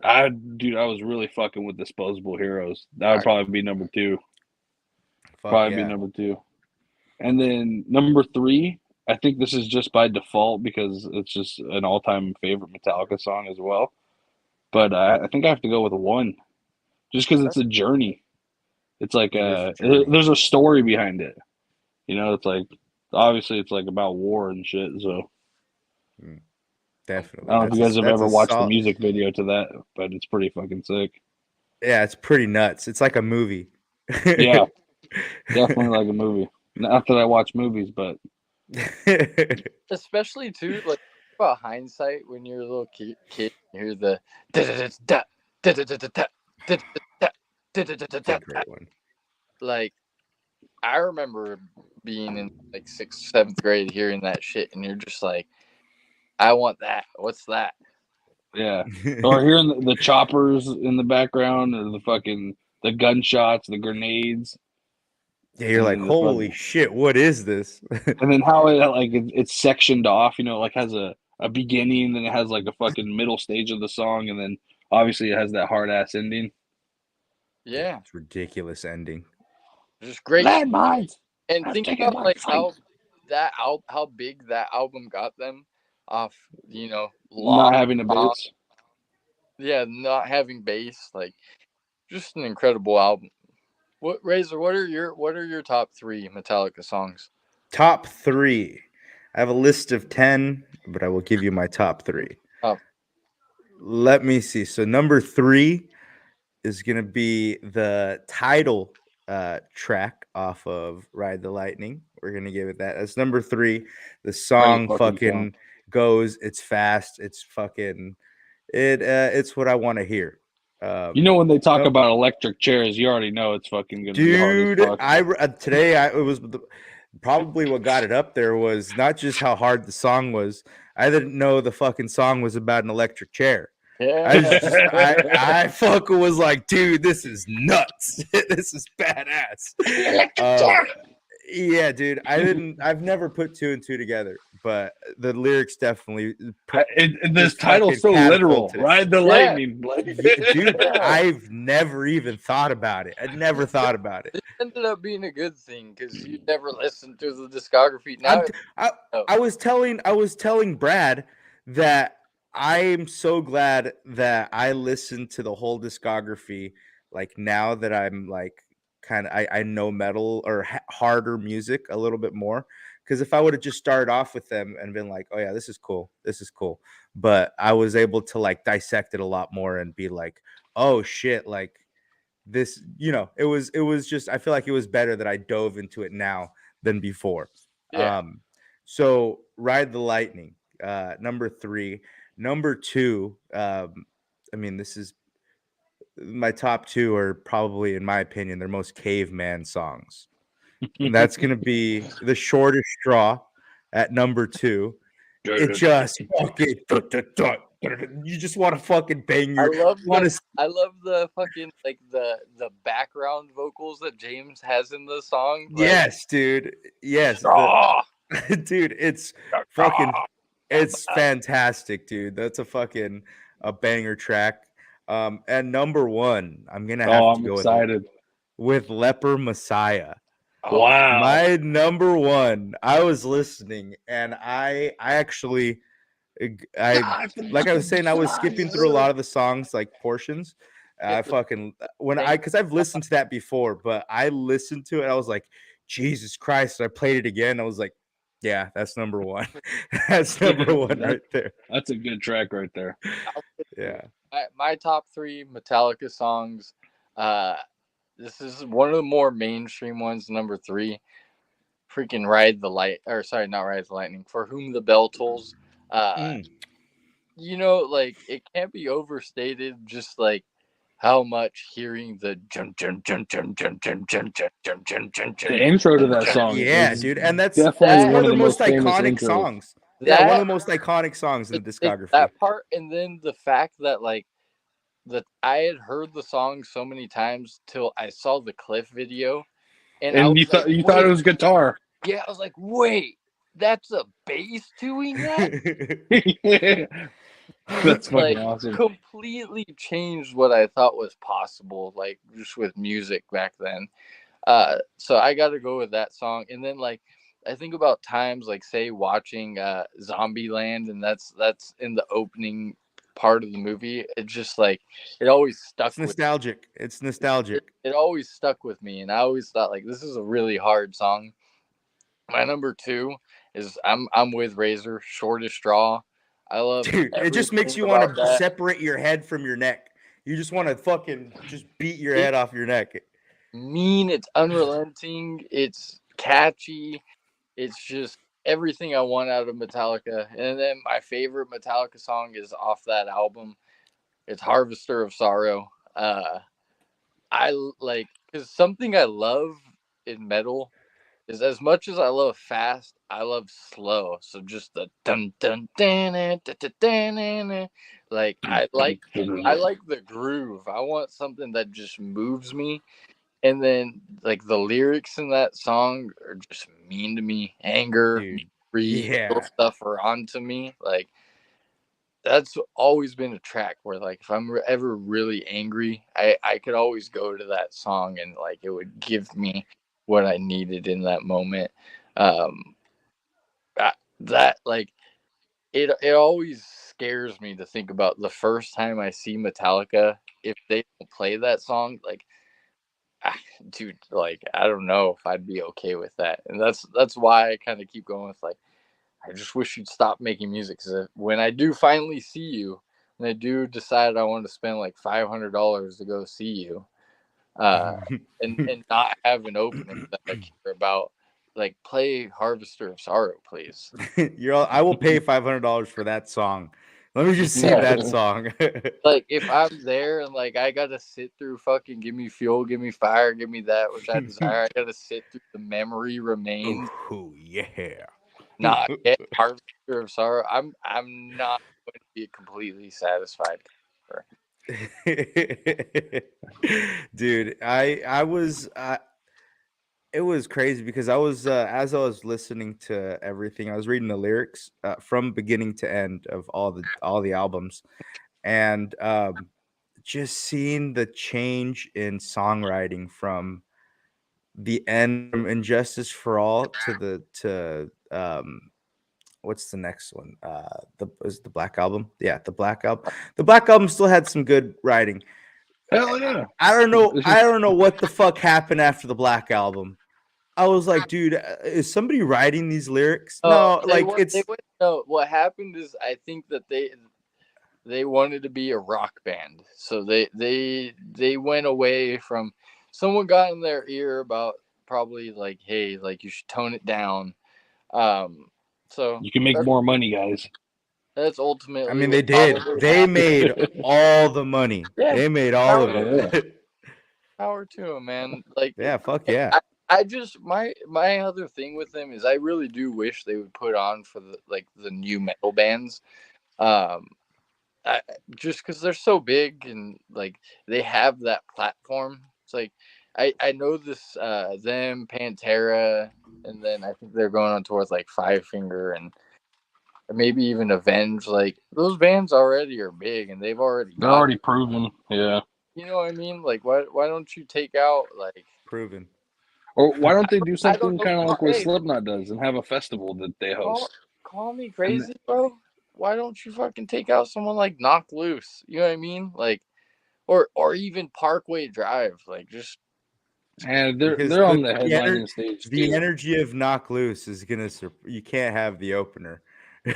Speaker 1: I was really fucking with Disposable Heroes. That would probably be number 2.
Speaker 3: Fuck
Speaker 1: Be number 2. And then number 3, I think this is just by default because it's just an all-time favorite Metallica song as well. But I think I have to go with 1, just because it's a journey. It's like there's a story behind it. You know, it's like obviously it's like about war and shit. So
Speaker 3: definitely.
Speaker 1: I don't know if you guys have ever watched the music video to that, but it's pretty fucking sick.
Speaker 3: Yeah, it's pretty nuts. It's like a movie.
Speaker 1: Yeah, definitely like a movie. Not that I watch movies, but
Speaker 2: especially too like about hindsight when you're a little kid, you hear the
Speaker 3: great one.
Speaker 2: Like I remember being in like 6th, 7th grade hearing that shit, and you're just like, I want that. What's that?
Speaker 1: Yeah. Or hearing the choppers in the background, or the gunshots, the grenades.
Speaker 3: Yeah, you're like, holy shit, what is this?
Speaker 1: And then how it's sectioned off, you know, like has a beginning, then it has like a fucking middle stage of the song, and then obviously it has that hard ass ending.
Speaker 2: Yeah.
Speaker 3: It's ridiculous ending.
Speaker 2: Just great.
Speaker 1: Landmines.
Speaker 2: And think about like how big that album got them off, you know,
Speaker 1: not having a bass.
Speaker 2: Yeah, not having bass, like just an incredible album. What Razor? What are your top 3 Metallica songs?
Speaker 3: Top 3. I have a list of 10, but I will give you my top 3.
Speaker 2: Oh.
Speaker 3: Let me see. So number 3 is gonna be the title track off of Ride the Lightning. We're gonna give it that as number 3. The song fucking goes. It's fast. It's fucking. It's what I want to hear.
Speaker 1: You know, when they talk about electric chairs, you already know it's fucking gonna be hard as fuck.
Speaker 3: Today it was probably what got it up there was not just how hard the song was. I didn't know the fucking song was about an electric chair.
Speaker 2: Yeah.
Speaker 3: I fucking was like, dude, this is nuts. This is badass. Yeah, dude. I've never put 2 and 2 together, but the lyrics definitely.
Speaker 1: This title's so literal. Ride the lightning,
Speaker 3: dude. I've never even thought about it. I never thought about it.
Speaker 2: It ended up being a good thing because you never listened to the discography. Now,
Speaker 3: I was telling Brad that I'm so glad that I listened to the whole discography. Like now that I'm like kind of I know metal or harder music a little bit more, because if I would have just started off with them and been like, oh yeah, this is cool, but I was able to like dissect it a lot more and be like, oh shit, like this, you know, it was just, I feel like it was better that I dove into it now than before.
Speaker 2: Yeah.
Speaker 3: So Ride the Lightning, number 3. Number 2, I mean, this is my top 2 are probably, in my opinion, their most caveman songs. And that's going to be The Shortest Straw at number 2. It just fucking you just want to fucking bang your.
Speaker 2: I love the fucking like the background vocals that James has in the song.
Speaker 3: Like, yes, dude. Yes, dude. It's fucking. It's fantastic, dude. That's a banger track. And number 1, I'm gonna have to go
Speaker 1: excited
Speaker 3: with Leper Messiah.
Speaker 2: Oh,
Speaker 1: Wow.
Speaker 3: My number one. I was listening, and I actually, I
Speaker 1: God, the
Speaker 3: like I was
Speaker 1: fucking
Speaker 3: saying, I was skipping through a
Speaker 1: fire.
Speaker 3: lot of the songs, like portions. I
Speaker 2: it's the
Speaker 3: fucking when
Speaker 2: same.
Speaker 3: because I've listened to that before, but I listened to it. I was like, Jesus Christ! I played it again. I was like, yeah, that's number one. That's number one
Speaker 1: that
Speaker 3: right there.
Speaker 1: that's a good track right there.
Speaker 2: I'm with you.
Speaker 3: Yeah.
Speaker 2: My top three Metallica songs. Uh, this is one of the more mainstream ones. Number three, freaking Ride the Light, or sorry, not Ride the Lightning. For Whom the Bell Tolls. Uh,
Speaker 3: Mm.
Speaker 2: like it can't be overstated. Just like how much hearing the jun jun jun jun jun jun jun jun jun jun jun
Speaker 1: The
Speaker 2: jun
Speaker 1: intro to
Speaker 2: jun
Speaker 1: that
Speaker 2: jun
Speaker 1: song
Speaker 3: Yeah,
Speaker 1: is
Speaker 3: dude, and
Speaker 1: definitely
Speaker 3: that's
Speaker 2: that
Speaker 3: one
Speaker 1: one
Speaker 3: of
Speaker 1: of
Speaker 3: the
Speaker 1: the
Speaker 3: most
Speaker 1: most famous
Speaker 3: iconic
Speaker 1: intros.
Speaker 3: songs. Yeah, one of
Speaker 2: that
Speaker 3: the most iconic songs in the
Speaker 2: it's
Speaker 3: discography.
Speaker 2: that part, and then the fact that like that I had heard the song so many times till I saw the Cliff video, and I
Speaker 1: And
Speaker 2: was like,
Speaker 1: you thought it
Speaker 2: wait,
Speaker 1: was guitar.
Speaker 2: yeah, I was like, wait, that's a bass doing that?
Speaker 1: Yeah. That's fucking
Speaker 2: Like
Speaker 1: awesome.
Speaker 2: completely changed what I thought was possible, like just with music back then. So I got to go with that song, and then like I think about times like say watching Zombieland, and that's in the opening part of the movie. It just like it always
Speaker 3: It's
Speaker 2: stuck with
Speaker 3: nostalgic. It's nostalgic.
Speaker 2: it always stuck with me, and I always thought like this is a really hard song. My number two is I'm with Razor, Shortest Straw. I love
Speaker 3: Dude, it just makes
Speaker 2: everything
Speaker 3: you want
Speaker 2: about
Speaker 3: to
Speaker 2: that.
Speaker 3: separate your head from your neck. You just want to fucking just beat your
Speaker 2: It's
Speaker 3: head off your neck.
Speaker 2: mean, it's unrelenting, it's catchy, it's just everything I want out of Metallica. And then my favorite Metallica song is off that album. It's Harvester of Sorrow. I like because something I love in metal is as much as I love fast, I love slow. So just the dun dun dun dun dun dun dun, dun, dun. Like I like the groove. I want something that just moves me. And then like the lyrics in that song are just mean to me. Anger,
Speaker 3: Dude.
Speaker 2: greed, those
Speaker 3: Yeah.
Speaker 2: stuff are onto me. Like that's always been a track where like if I'm ever really angry, I could always go to that song and like it would give me what I needed in that moment. Um, that like it always scares me to think about the first time I see Metallica if they don't play that song. Like, ah, dude, like I don't know if I'd be okay with that, and that's why I kind of keep going with like I just wish you'd stop making music because when I do finally see you, when I do decide I want to spend like $500 to go see you, uh, and not have an opening that I care about, like play Harvester of Sorrow, please.
Speaker 3: I will pay $500 for that song. Let me just see
Speaker 2: Yeah,
Speaker 3: that song.
Speaker 2: like if I'm there and like I gotta sit through fucking give me fuel, give me fire, give me that which I desire. I gotta sit through the memory remains,
Speaker 3: Oh yeah.
Speaker 2: not get Harvester of Sorrow. I'm not going to be completely satisfied.
Speaker 3: Dude, I was it was crazy because I was as I was listening to everything, I was reading the lyrics from beginning to end of all the albums, and just seeing the change in songwriting from the end from Injustice for All to what's the next one? The is the Black Album? Yeah, the Black Album. The Black Album still had some good writing.
Speaker 1: Hell yeah.
Speaker 3: I don't know.
Speaker 1: This is
Speaker 3: I don't know what the fuck happened after the Black Album. I was like, dude, is somebody writing these lyrics? No, like
Speaker 2: They
Speaker 3: it's
Speaker 2: went no. What happened is I think that they wanted to be a rock band, so they went away from. Someone got in their ear about probably like, hey, like you should tone it down. Um, so
Speaker 1: you can make more money, guys.
Speaker 2: that's
Speaker 3: I
Speaker 2: ultimately
Speaker 3: mean,
Speaker 2: what
Speaker 3: they did.
Speaker 2: probably
Speaker 3: They
Speaker 2: happened.
Speaker 3: made all the money.
Speaker 2: Yeah,
Speaker 3: They made all of
Speaker 2: power,
Speaker 1: Hell yeah.
Speaker 3: it.
Speaker 2: power to him, man. Like
Speaker 3: Yeah, fuck yeah.
Speaker 2: I just my other thing with them is I really do wish they would put on for the like the new metal bands. Um, I, just because they're so big and like they have that platform. It's like I know this them Pantera, and then I think they're going on towards like Five Finger and maybe even Avenge. Like those bands already are big and they've already
Speaker 1: They're
Speaker 2: got,
Speaker 1: already proven. Yeah.
Speaker 2: you know what I mean? Like why don't you take out like
Speaker 3: Proven.
Speaker 1: Or why don't they do
Speaker 4: I don't
Speaker 1: something
Speaker 4: know.
Speaker 1: kind of like what
Speaker 4: Hey,
Speaker 1: Slipknot does and have a festival that they
Speaker 4: call,
Speaker 1: host?
Speaker 4: call me
Speaker 1: And
Speaker 4: crazy, bro. Why don't you fucking take out someone like Knock Loose? You know what I mean? Like, or even Parkway Drive. Like, just
Speaker 1: and
Speaker 3: Because
Speaker 1: they're on the headlining stage
Speaker 3: the
Speaker 1: too.
Speaker 3: energy of Knock Loose is gonna you can't have the opener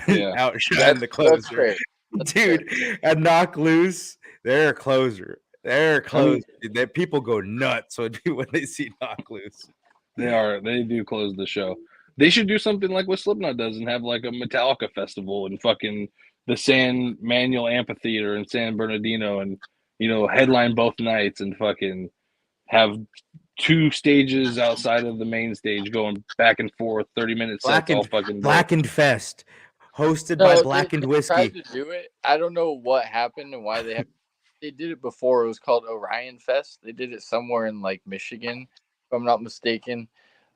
Speaker 1: Yeah,
Speaker 3: outshine the
Speaker 4: that's
Speaker 3: closer.
Speaker 4: fair. That's fair.
Speaker 3: Dude, at Knock Loose, they're a closer. They're a
Speaker 1: I
Speaker 3: closer.
Speaker 1: mean
Speaker 3: That people go nuts when they see Knock Loose.
Speaker 1: they do close the show. They should do something like what Slipknot does and have like a Metallica festival and fucking the San Manuel Amphitheater in San Bernardino and headline both nights and fucking have two stages outside of the main stage going back and forth, 30-minute sets all fucking day.
Speaker 3: Blackened Fest, hosted by
Speaker 4: No,
Speaker 3: Blackened
Speaker 4: they tried
Speaker 3: Whiskey.
Speaker 4: to do it. I don't know what happened and why they did it before. It was called Orion Fest. They did it somewhere in like Michigan, if I'm not mistaken.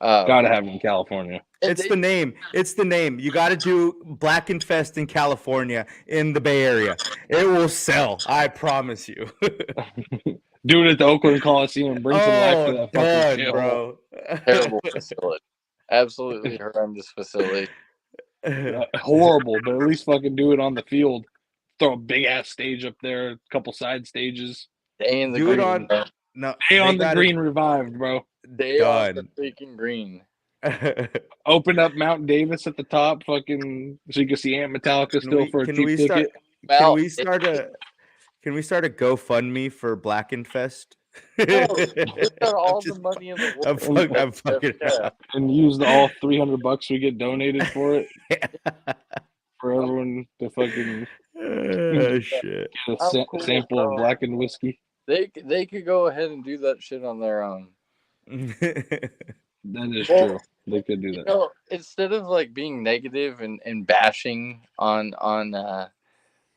Speaker 1: Gotta have them in California.
Speaker 4: And
Speaker 3: It's the
Speaker 4: they
Speaker 3: name. It's the name. You got to do Blackened Fest in California, in the Bay Area. It will sell. I promise you.
Speaker 1: Do it at the Oakland Coliseum. Bring some life to
Speaker 3: Oh,
Speaker 1: that fucking
Speaker 3: done,
Speaker 1: shithole.
Speaker 3: bro.
Speaker 4: terrible facility, absolutely horrendous facility.
Speaker 1: Horrible, but at least fucking do it on the field. Throw a big ass stage up there, a couple side stages.
Speaker 4: Stay in the
Speaker 3: Do it
Speaker 4: green,
Speaker 3: on.
Speaker 1: Fucking
Speaker 4: bro.
Speaker 3: No,
Speaker 1: stay
Speaker 3: they
Speaker 1: on the
Speaker 3: got it
Speaker 1: green revived, bro.
Speaker 4: Stay on the
Speaker 3: done.
Speaker 4: freaking green.
Speaker 1: Open up Mount Davis at the top, fucking so you can see Ant Metallica
Speaker 3: Can
Speaker 1: still
Speaker 3: we
Speaker 1: for a
Speaker 3: can
Speaker 1: cheap
Speaker 3: we start
Speaker 1: ticket.
Speaker 3: can
Speaker 4: Mount
Speaker 3: we start a can we start a GoFundMe for Blackened Fest?
Speaker 4: No, we got
Speaker 3: I'm
Speaker 4: all the
Speaker 3: just
Speaker 4: money in the world.
Speaker 1: And,
Speaker 3: I'm fucking
Speaker 4: Yeah.
Speaker 1: and use all $300 we get donated for it for everyone to fucking
Speaker 3: Oh shit.
Speaker 1: get a
Speaker 4: I'm cool,
Speaker 1: sample of
Speaker 4: bro.
Speaker 1: blackened whiskey.
Speaker 4: They could go ahead and do that shit on their own.
Speaker 1: That is
Speaker 4: Well,
Speaker 1: true. They could do
Speaker 4: you
Speaker 1: that.
Speaker 4: know, instead of like being negative and bashing on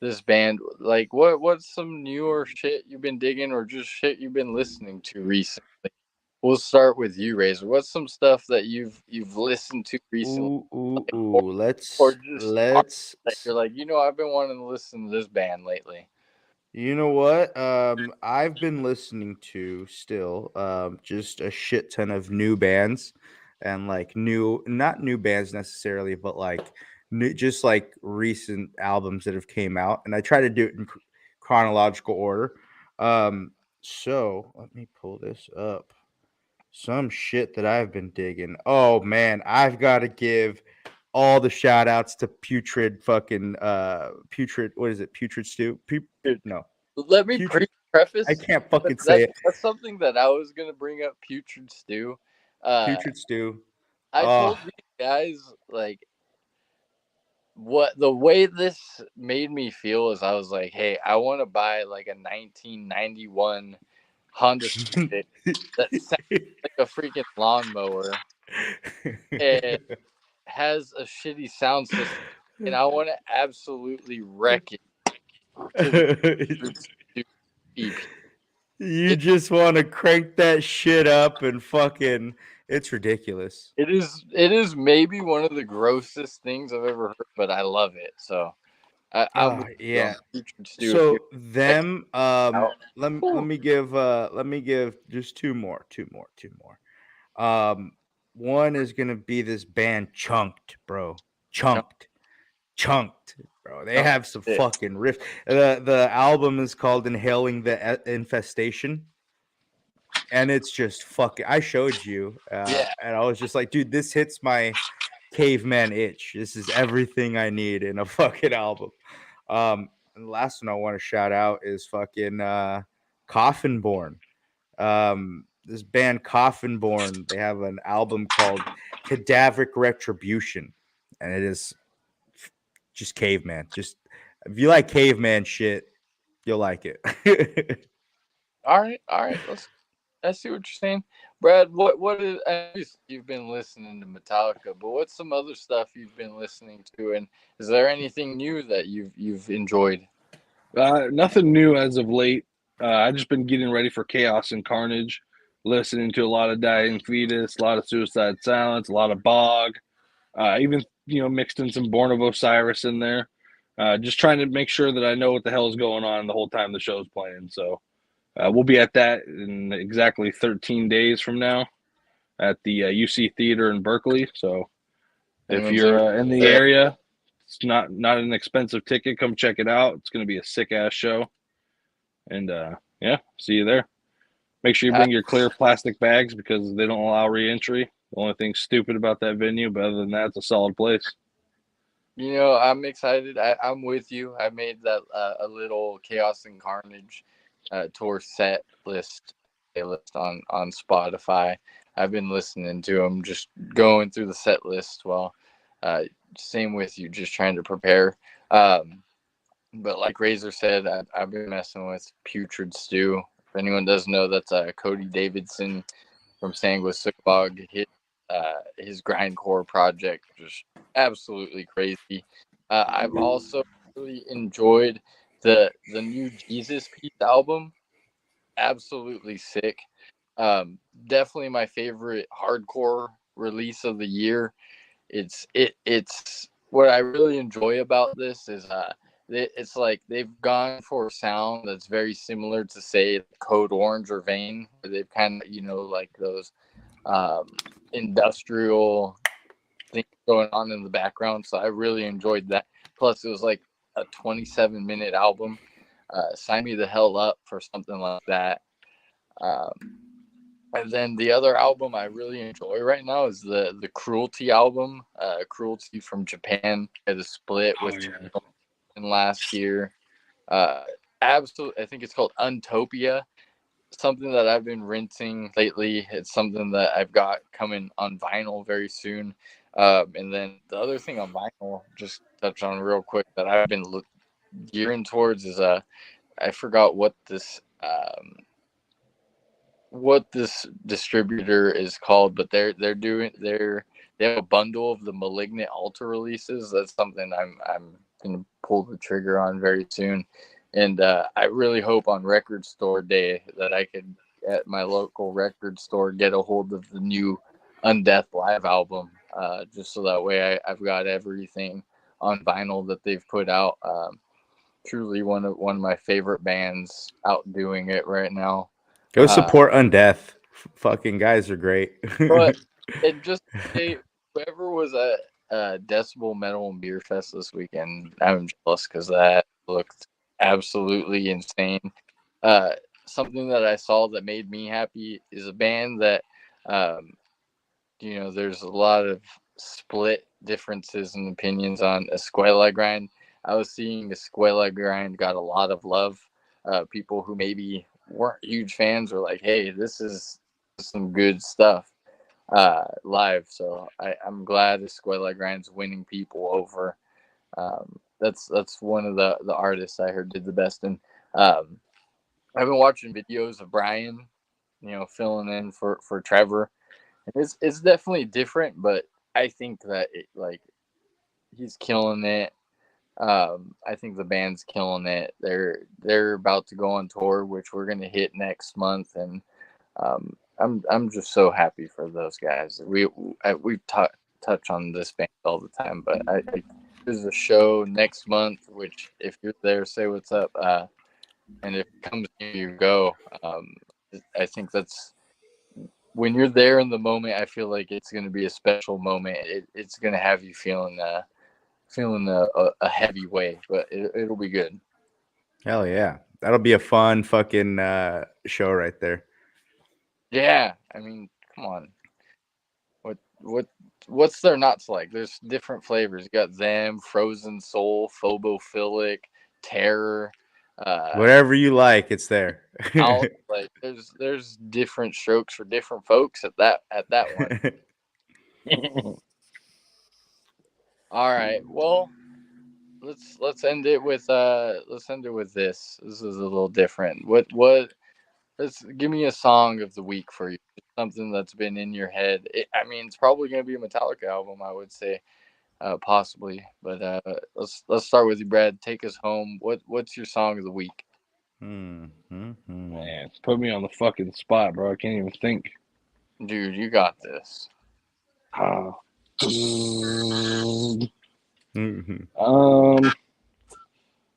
Speaker 4: this band, like what's some newer shit you've been digging or just shit you've been listening to recently? We'll start with you, Razor. What's some stuff that you've listened to recently,
Speaker 3: Ooh, ooh,
Speaker 4: like,
Speaker 3: ooh.
Speaker 4: or
Speaker 3: Let's
Speaker 4: just
Speaker 3: let's
Speaker 4: that you're like, I've been wanting to listen to this band lately.
Speaker 3: You know what? I've been listening to still just a shit ton of new bands and like not new bands necessarily, but like just like recent albums that have came out, and I try to do it in chronological order. Um, so let me pull this up. Some shit that I've been digging. Oh man, I've got to give all the shout outs to Putrid fucking Putrid, what is it? Putrid Stew?
Speaker 4: Dude,
Speaker 3: No.
Speaker 4: let me
Speaker 3: Putrid. I
Speaker 4: preface
Speaker 3: can't fucking say
Speaker 4: that's
Speaker 3: it.
Speaker 4: that's something that I was gonna bring up. Putrid Stew. Uh,
Speaker 3: Putrid Stew.
Speaker 4: I
Speaker 3: Oh,
Speaker 4: told these guys like what the way this made me feel is I was like, hey, I want to buy like a 1991 Honda Civic that sounds like a freaking lawnmower and has a shitty sound system, and I want to absolutely wreck it to the EP.
Speaker 3: You just want to crank that shit up and fucking. It's ridiculous.
Speaker 4: It is maybe one of the grossest things I've ever heard, but I love it. So I'm
Speaker 3: Oh
Speaker 4: with you on
Speaker 3: yeah.
Speaker 4: Putrid Stew. If you
Speaker 3: So
Speaker 4: check
Speaker 3: them
Speaker 4: it out.
Speaker 3: let me give just two more. One is gonna be this band Chunked, bro.
Speaker 4: Chunk,
Speaker 3: Chunked, bro. They
Speaker 4: chunk
Speaker 3: have some
Speaker 4: it.
Speaker 3: fucking riff. The album is called Inhaling the Infestation, and it's just fucking. I showed you,
Speaker 4: Yeah.
Speaker 3: and I was just like, dude, this hits my caveman itch. This is everything I need in a fucking album. And the last one I want to shout out is fucking Coffin Born. This band Coffin Born, they have an album called Cadaveric Retribution, and it is just caveman. Just if you like caveman shit, you'll like it.
Speaker 4: All right, all right. I see what you're saying, Brad. What is? I know you've been listening to Metallica, but what's some other stuff you've been listening to? And is there anything new that you've enjoyed?
Speaker 1: Nothing new as of late. I just been getting ready for Chaos and Carnage, listening to a lot of Dying Fetus, a lot of Suicide Silence, a lot of Bog, even mixed in some Born of Osiris in there. Just trying to make sure that I know what the hell is going on the whole time the show's playing. So we'll be at that in exactly 13 days from now. at the UC Theater in Berkeley. So if
Speaker 4: Anyone's
Speaker 1: you're
Speaker 4: ever
Speaker 1: in the area, it's not an expensive ticket. Come check it out. It's going to be a sick ass show. And yeah, see you there. Make sure you bring your clear plastic bags because they don't allow re-entry. The only thing stupid about that venue, but other than that, it's a solid place.
Speaker 4: You know, I'm excited. I'm with you. I made that a little Chaos and Carnage tour set list playlist on Spotify. I've been listening to them, just going through the set list. Well, same with you, just trying to prepare. But like Razor said, I've been messing with Putrid Stew. If anyone doesn't know, that's Cody Davidson from Sanguisugabog. His grindcore project, just absolutely crazy. I've also really enjoyed the new Jesus Piece album. Absolutely sick. Definitely my favorite hardcore release of the year. It's what I really enjoy about this is it's like they've gone for a sound that's very similar to say Code Orange or Vane, where they've kind of like those industrial things going on in the background. So I really enjoyed that. Plus, it was like a 27-minute album. Sign me the hell up for something like that. And then the other album I really enjoy right now is the Cruelty album, Cruelty from Japan. Had a split with last year. Absolutely, I think it's called Untopia. Something that I've been rinsing lately. It's something that I've got coming on vinyl very soon. And then the other thing on vinyl, just touch on real quick, that I've been gearing towards is I forgot what this distributor is called, but they have a bundle of the Malignant Altar releases. That's something I'm gonna pull the trigger on very soon, and I really hope on Record Store Day that I could at my local record store get a hold of the new Undeath Live album, just so that way I've got everything on vinyl that they've put out. Truly one of my favorite bands out doing it right now.
Speaker 3: Go support Undeath. Fucking guys are great.
Speaker 4: But and just say, whoever was at Decibel Metal and Beer Fest this weekend, I'm jealous because that looked absolutely insane. Something that I saw that made me happy is a band that, there's a lot of split differences and opinions on Escuela Grind. I was seeing Escuela Grind got a lot of love. People who maybe weren't huge fans were like, hey, this is some good stuff live. So I'm glad Escuela Grind's winning people over. That's one of the artists I heard did the best. And I've been watching videos of Brian, filling in for Trevor. It's definitely different, but I think that he's killing it. I think the band's killing it. They're about to go on tour, which we're gonna hit next month, and I'm just so happy for those guys. We touch on this band all the time, but there's a show next month, which if you're there, say what's up. And if it comes to you, go. I think that's when you're there in the moment. I feel like it's going to be a special moment. It's going to have you feeling a heavy way, but it'll be good.
Speaker 3: Hell yeah, that'll be a fun fucking show right there.
Speaker 4: Yeah, I mean, come on. What's their nuts like? There's different flavors. You got them, Frozen Soul, Phobophilic, Terror.
Speaker 3: Whatever you like, it's there.
Speaker 4: Like there's different strokes for different folks at that one. All right. Well, let's end it with this. This is a little different. Let's give me a song of the week for you. Something that's been in your head. It's probably going to be a Metallica album, I would say, possibly. But let's start with you, Brad. Take us home. What's your song of the week?
Speaker 1: Man, put me on the fucking spot, bro. I can't even think.
Speaker 4: Dude, you got this.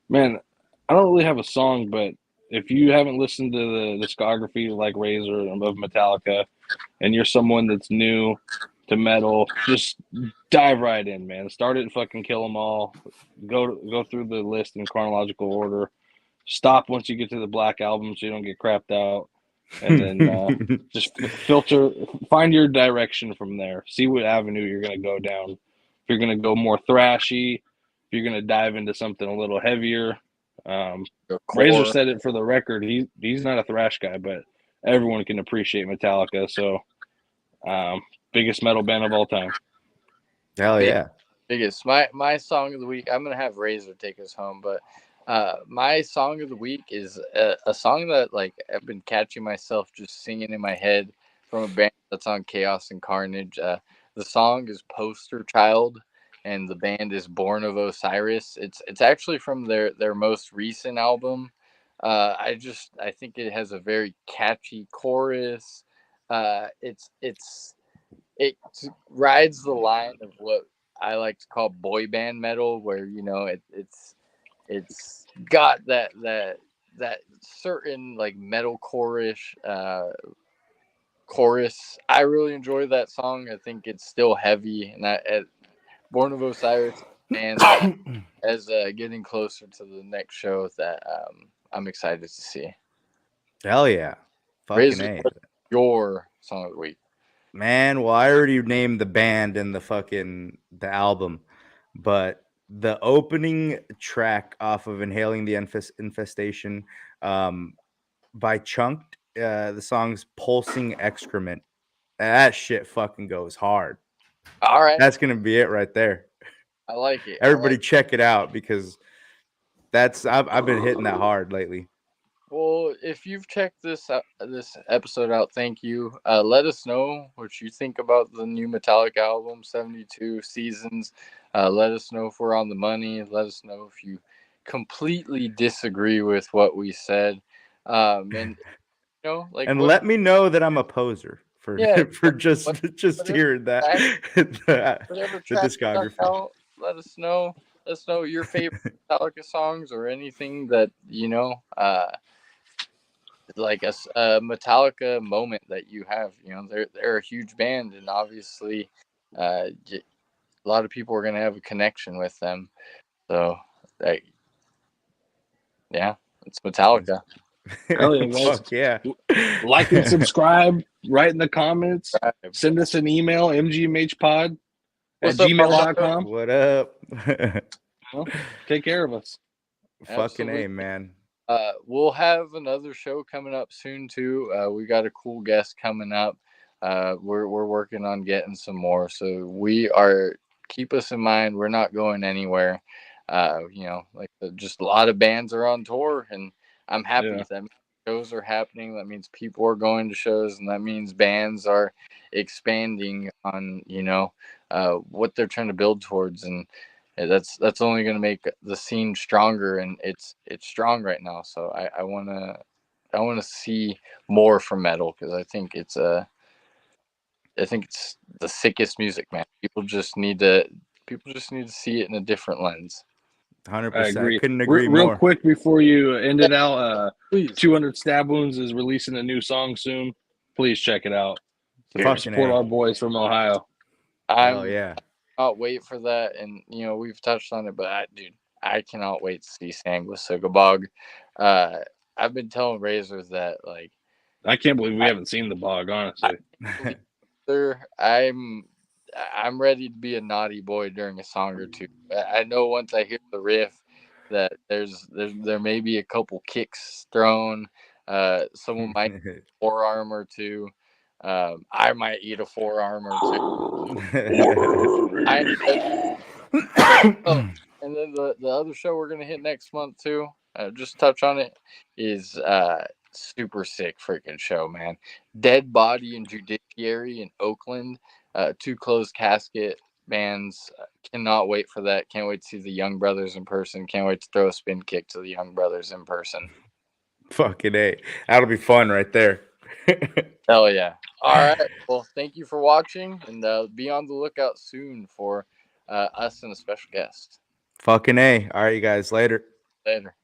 Speaker 1: Man, I don't really have a song, but if you haven't listened to the discography like Razor of Metallica, and you're someone that's new to metal, just dive right in, man. Start it and fucking kill them all. Go through the list in chronological order. Stop once you get to the Black Album so you don't get crapped out, and then just filter, find your direction from there. See what avenue you're gonna go down. If you're gonna go more thrashy, if you're gonna dive into something a little heavier. Razor said it for the record. He's not a thrash guy, but everyone can appreciate Metallica. So, biggest metal band of all time.
Speaker 3: Hell yeah.
Speaker 4: Biggest. My song of the week, I'm gonna have Razor take us home, but my song of the week is a song that like I've been catching myself just singing in my head from a band that's on Chaos and Carnage. The song is Poster Child, and the band is Born of Osiris. It's actually from their most recent album. I think it has a very catchy chorus. It rides the line of what I like to call boy band metal, where it's got that certain like metal chorus. I really enjoy that song. I think it's still heavy, and Born of Osiris and as getting closer to the next show that I'm excited to see.
Speaker 3: Hell yeah. Fucking
Speaker 4: Razor,
Speaker 3: A.
Speaker 4: what's your song of the week?
Speaker 3: Man, well, I already named the band and the album, but the opening track off of Inhaling the Infestation by Chunked, the song's Pulsing Excrement. That shit fucking goes hard.
Speaker 4: All right,
Speaker 3: That's going to be it right there.
Speaker 4: I like it.
Speaker 3: Everybody check it out because I've been hitting that hard lately.
Speaker 4: Well, if you've checked this episode out, thank you. Let us know what you think about the new Metallica album, 72 Seasons. Let us know if we're on the money. Let us know if you completely disagree with what we said. And
Speaker 3: and let me know that I'm a poser for for just hearing that
Speaker 4: whatever
Speaker 3: the discography.
Speaker 4: Out, let us know. Let us know your favorite Metallica songs or anything that like a Metallica moment that you have. They're a huge band, and obviously, a lot of people are going to have a connection with them. So, yeah, it's Metallica.
Speaker 1: Hell yeah, guys.
Speaker 3: Fuck yeah.
Speaker 1: Like and subscribe, write in the comments, send us an email, mgmhpod at gmail.com.
Speaker 3: What up?
Speaker 1: Well, take care of us.
Speaker 3: Fucking A, man.
Speaker 4: We'll have another show coming up soon too. We got a cool guest coming up. We're working on getting some more. So keep us in mind. We're not going anywhere. Just a lot of bands are on tour, and I'm happy that means shows are happening. That means people are going to shows, and that means bands are expanding on what they're trying to build towards, and that's only going to make the scene stronger, and it's strong right now. So I want to see more from metal, because I think it's the sickest music, man. People just need to see it in a different lens.
Speaker 3: 100%.
Speaker 1: I agree.
Speaker 3: Couldn't agree
Speaker 1: Real
Speaker 3: more.
Speaker 1: quick before you end it out,
Speaker 4: Please.
Speaker 1: 200 Stab Wounds is releasing a new song soon. Please check it out. Support our boys from Ohio.
Speaker 3: Oh yeah.
Speaker 4: I'll wait for that, and we've touched on it, but I cannot wait to see Sanguisuga Bog. I've been telling Razors that
Speaker 1: I can't believe we haven't seen the Bog, honestly.
Speaker 4: I'm ready to be a naughty boy during a song or two. I know once I hear the riff that there may be a couple kicks thrown. Someone might eat a forearm or two. I might eat a forearm or two. And then the other show we're gonna hit next month too, just touch on it, is super sick freaking show, man. Dead Body and Judiciary in Oakland, two closed casket bands. Cannot wait for that. Can't wait to see the Young Brothers in person. Can't wait to throw a spin kick to the Young Brothers in person.
Speaker 3: Fucking A. That'll be fun right there.
Speaker 4: Hell yeah. All right. Well, thank you for watching, and be on the lookout soon for us and a special guest.
Speaker 3: Fucking A. All right, you guys. Later.
Speaker 4: Later.